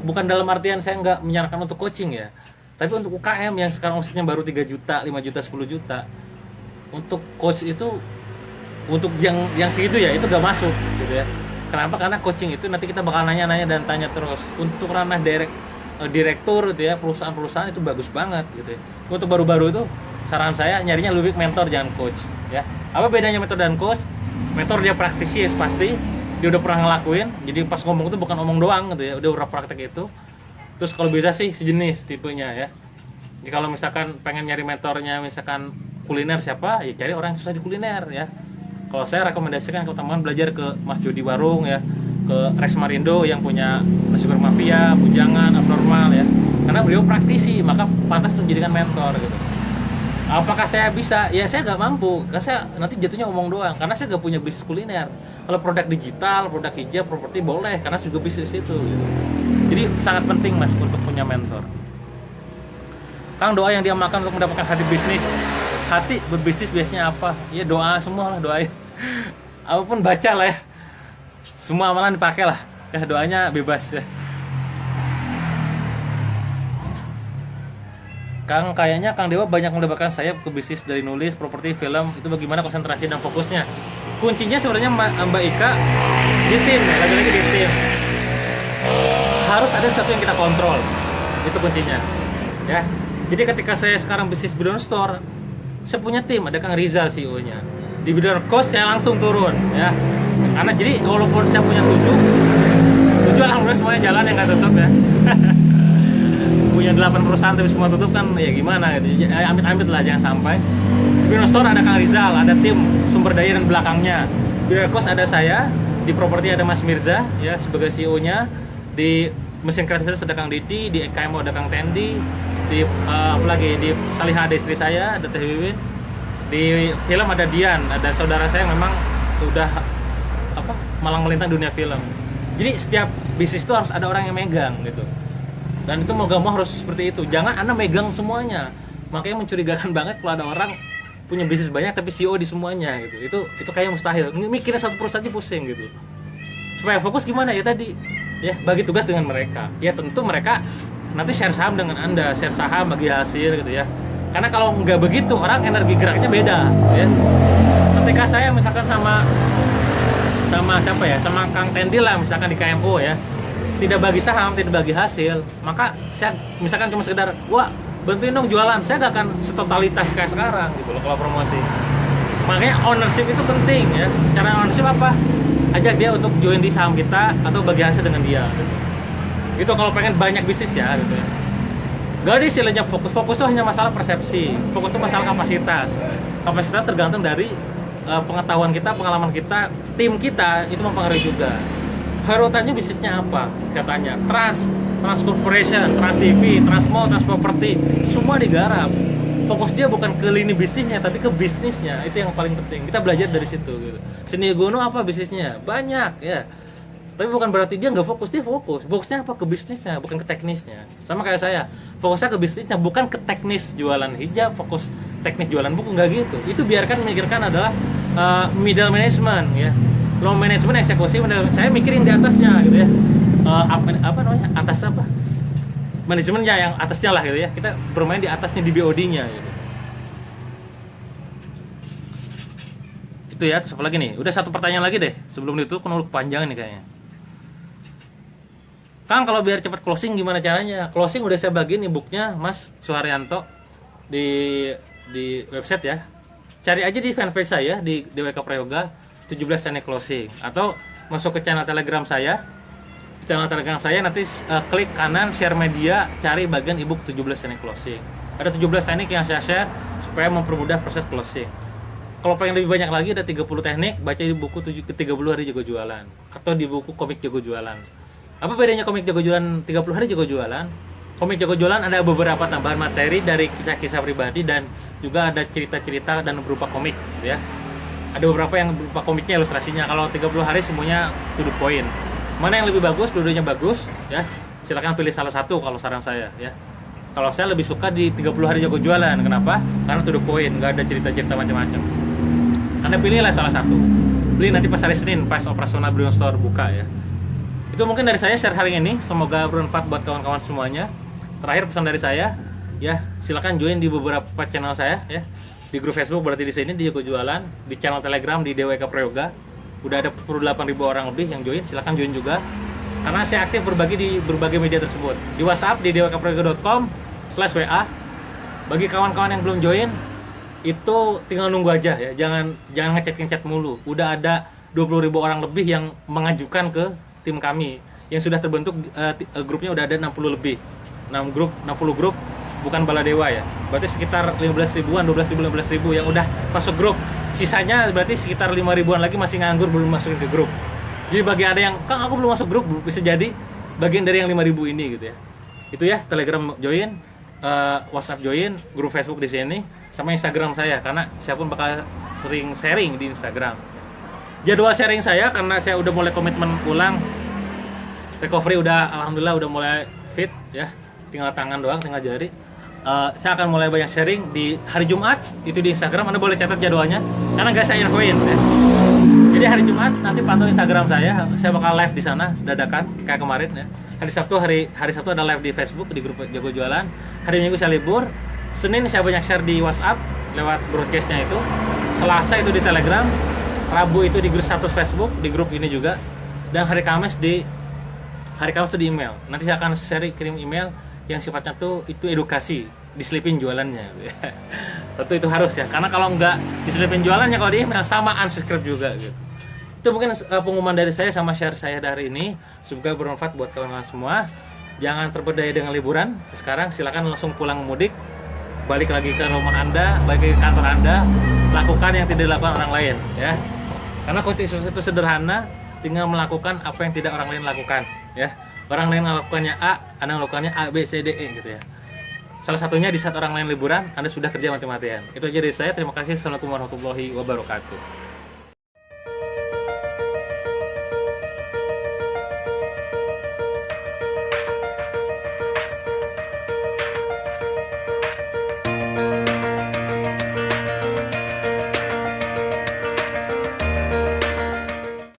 bukan dalam artian saya nggak menyarankan untuk coaching ya, tapi untuk UKM yang sekarang omsetnya baru 3 juta, 5 juta, 10 juta, untuk coach itu untuk yang segitu ya itu gak masuk gitu ya. Kenapa? Karena coaching itu nanti kita bakal nanya-nanya dan tanya terus. Untuk ranah direktur gitu ya, perusahaan-perusahaan itu bagus banget gitu ya. Untuk baru-baru itu saran saya nyarinya lebih mentor, jangan coach ya. Apa bedanya mentor dan coach? Mentor dia praktisi ya, pasti dia udah pernah ngelakuin, jadi pas ngomong itu bukan omong doang gitu ya, udah praktek itu. Terus kalau bisa sih sejenis tipenya ya. Jadi kalau misalkan pengen nyari mentornya misalkan kuliner siapa, ya cari orang yang susah di kuliner ya. Kalau saya rekomendasikan ke teman-teman belajar ke Mas Jody Warung ya, ke Rex Marindo yang punya nasi goreng mafia, bujangan, abnormal ya. Karena beliau praktisi, maka pantas untuk dijadikan mentor gitu. Apakah saya bisa? Ya saya nggak mampu, karena saya nanti jatuhnya ngomong doang, karena saya nggak punya bisnis kuliner. Kalau produk digital, produk hijab, properti boleh, karena saya juga bisnis itu gitu. Jadi sangat penting Mas untuk punya mentor. Kang, doa yang diamalkan untuk mendapatkan hati bisnis. Hati berbisnis biasanya apa? Ya doa semua lah, doain. Apapun baca lah ya. Semua amalan dipakai lah. Ya doanya bebas ya. Kang, kayaknya Kang Dewa banyak mendapatkan saya ke bisnis dari nulis, properti, film. Itu bagaimana konsentrasi dan fokusnya? Kuncinya sebenarnya Mbak Ika di tim ya, lagi-lagi di tim. Harus ada sesuatu yang kita kontrol. Itu kuncinya. Ya. Jadi ketika saya sekarang bisnis bidon store, saya punya tim, ada Kang Rizal CEO-nya. Di bidon cost saya langsung turun ya. Karena jadi walaupun saya punya 7 alhamdulillah semuanya jalan yang nggak tutup ya. Punya 8 perusahaan tapi semua tutup kan ya gimana gitu. Ya, amit-amit lah jangan sampai. Di bidon store ada Kang Rizal, ada tim sumber daya dan belakangnya. Di bidon cost ada saya, di properti ada Mas Mirza ya sebagai CEO-nya, di mesin kreatif ada Kang Didi, di EKMO ada Kang Tendi, di apa lagi di Salihah ada istri saya, ada Teh Wiwin. Di film ada Dian, ada saudara saya yang memang udah malang melintang dunia film. Jadi setiap bisnis itu harus ada orang yang megang gitu. Dan itu mau gak mau harus seperti itu. Jangan Anda megang semuanya. Makanya mencurigakan banget kalau ada orang punya bisnis banyak tapi CEO di semuanya gitu. Itu kayaknya mustahil. Mikirnya satu perusahaan aja pusing gitu. Supaya fokus gimana ya tadi? Ya, bagi tugas dengan mereka. Ya tentu mereka nanti share saham dengan Anda, share saham bagi hasil gitu ya. Karena kalau nggak begitu orang energi geraknya beda ya. Ketika saya misalkan sama siapa ya, sama Kang Tendi lah misalkan di KMO ya, tidak bagi saham, tidak bagi hasil, maka saya misalkan cuma sekedar wah bantuin dong jualan, saya nggak akan setotalitas kayak sekarang gitu loh kalau promosi. Makanya ownership itu penting ya. Cara ownership apa? Ajak dia untuk join di saham kita atau bagi hasil dengan dia gitu. Itu kalau pengen banyak bisnis ya gitu ya. Gak ada istilahnya fokus itu hanya masalah persepsi, fokus itu masalah kapasitas. Kapasitas tergantung dari pengetahuan kita, pengalaman kita, tim kita itu mempengaruhi juga. Harutannya bisnisnya apa? Katanya Trans Corporation, Trans TV, Trans Mall, Trans Property, semua digarap. Fokus dia bukan ke lini bisnisnya, tapi ke bisnisnya. Itu yang paling penting. Kita belajar dari situ. Gitu. Seni Gono apa bisnisnya? Banyak ya. Tapi bukan berarti dia nggak fokus, dia fokus. Fokusnya apa? Ke bisnisnya, bukan ke teknisnya. Sama kayak saya, fokusnya ke bisnisnya, bukan ke teknis jualan hijab, fokus teknis jualan buku, nggak gitu. Itu biarkan memikirkan adalah middle management ya. Low management, eksekusi, saya mikirin di atasnya gitu ya. Apa namanya? Atas apa? Manajemennya yang atasnya lah gitu ya. Kita bermain di atasnya, di BOD-nya gitu. Itu ya, terus apa lagi nih? Udah satu pertanyaan lagi deh. Sebelum itu penuh kepanjangan nih kayaknya. Kang, kalau biar cepat closing gimana caranya? Closing udah saya bagiin e-booknya Mas Suharyanto di website ya. Cari aja di fanpage saya di DWK Prayoga 17 teknik closing, atau masuk ke channel Telegram saya. Di channel Telegram saya nanti klik kanan share media, cari bagian e-book 17 teknik closing. Ada 17 teknik yang saya share supaya mempermudah proses closing. Kalau pengen lebih banyak lagi ada 30 teknik, baca di buku 30 hari jago jualan atau di buku komik jago jualan. Apa bedanya komik jago jualan 30 hari jago jualan? Komik jago jualan ada beberapa tambahan materi dari kisah-kisah pribadi dan juga ada cerita-cerita dan berupa komik ya. Ada beberapa yang berupa komiknya, ilustrasinya. Kalau 30 hari semuanya to the point. Mana yang lebih bagus, dua-duanya bagus ya. Silakan pilih salah satu kalau saran saya ya. Kalau saya lebih suka di 30 hari jago jualan. Kenapa? Karena to the point, nggak ada cerita-cerita macam-macam. Anda pilihlah salah satu. Beli nanti pas hari Senin, pas operasional Brilliant Store buka ya. Itu mungkin dari saya share hari ini. Semoga bermanfaat buat kawan-kawan semuanya. Terakhir pesan dari saya, ya silakan join di beberapa channel saya ya. Di grup Facebook berarti di sini di Jago Jualan, di channel Telegram di DWK Prayoga. Udah ada 48.000 orang lebih yang join. Silakan join juga. Karena saya aktif berbagi di berbagai media tersebut. Di WhatsApp di dwkprayoga.com/wa. Bagi kawan-kawan yang belum join, itu tinggal nunggu aja ya. Jangan ngechat mulu. Udah ada 20.000 orang lebih yang mengajukan ke tim kami yang sudah terbentuk. Grupnya udah ada 60 lebih. 60 grup, bukan Baladewa ya. Berarti sekitar 15 ribuan, 12 ribu, 15 ribu yang udah masuk grup. Sisanya berarti sekitar 5 ribuan lagi masih nganggur, belum masukin ke grup. Jadi bagi ada yang, Kang aku belum masuk grup, bisa jadi bagian dari yang 5.000 ini gitu ya. Itu ya, Telegram join, WhatsApp join, grup Facebook di sini, sama Instagram saya karena saya pun bakal sering sharing di Instagram. Jadwal sharing saya karena saya udah mulai komitmen pulang, recovery udah alhamdulillah udah mulai fit ya, tinggal tangan doang, tinggal jari. Saya akan mulai banyak sharing di hari Jumat itu di Instagram. Anda boleh catat jadwalnya karena nggak saya infoin ya. Jadi hari Jumat nanti pantau Instagram saya bakal live di sana dadakan kayak kemarin ya. Hari Sabtu ada live di Facebook di grup Jago Jualan. Hari Minggu saya libur. Senin saya banyak share di WhatsApp lewat broadcastnya itu. Selasa itu di Telegram. Rabu itu di grup status Facebook di grup ini juga. Dan hari Kamis itu di email. Nanti saya akan kirim email yang sifatnya tuh itu edukasi, diselipin jualannya. Tentu itu harus ya, karena kalau nggak diselipin jualannya kalau di email sama unsubscribe juga gitu. Itu mungkin pengumuman dari saya sama share saya dari ini. Semoga bermanfaat buat kalian semua. Jangan terberdaya dengan liburan. Sekarang silakan langsung pulang mudik, balik lagi ke rumah Anda, balik ke kantor Anda, lakukan yang tidak dilakukan orang lain ya. Karena kunci sukses itu sederhana, tinggal melakukan apa yang tidak orang lain lakukan ya. Orang lain melakukannya A, Anda melakukannya A, B, C, D, E gitu ya. Salah satunya di saat orang lain liburan, Anda sudah kerja mati-matian. Itu aja dari saya. Terima kasih. Assalamualaikum warahmatullahi wabarakatuh.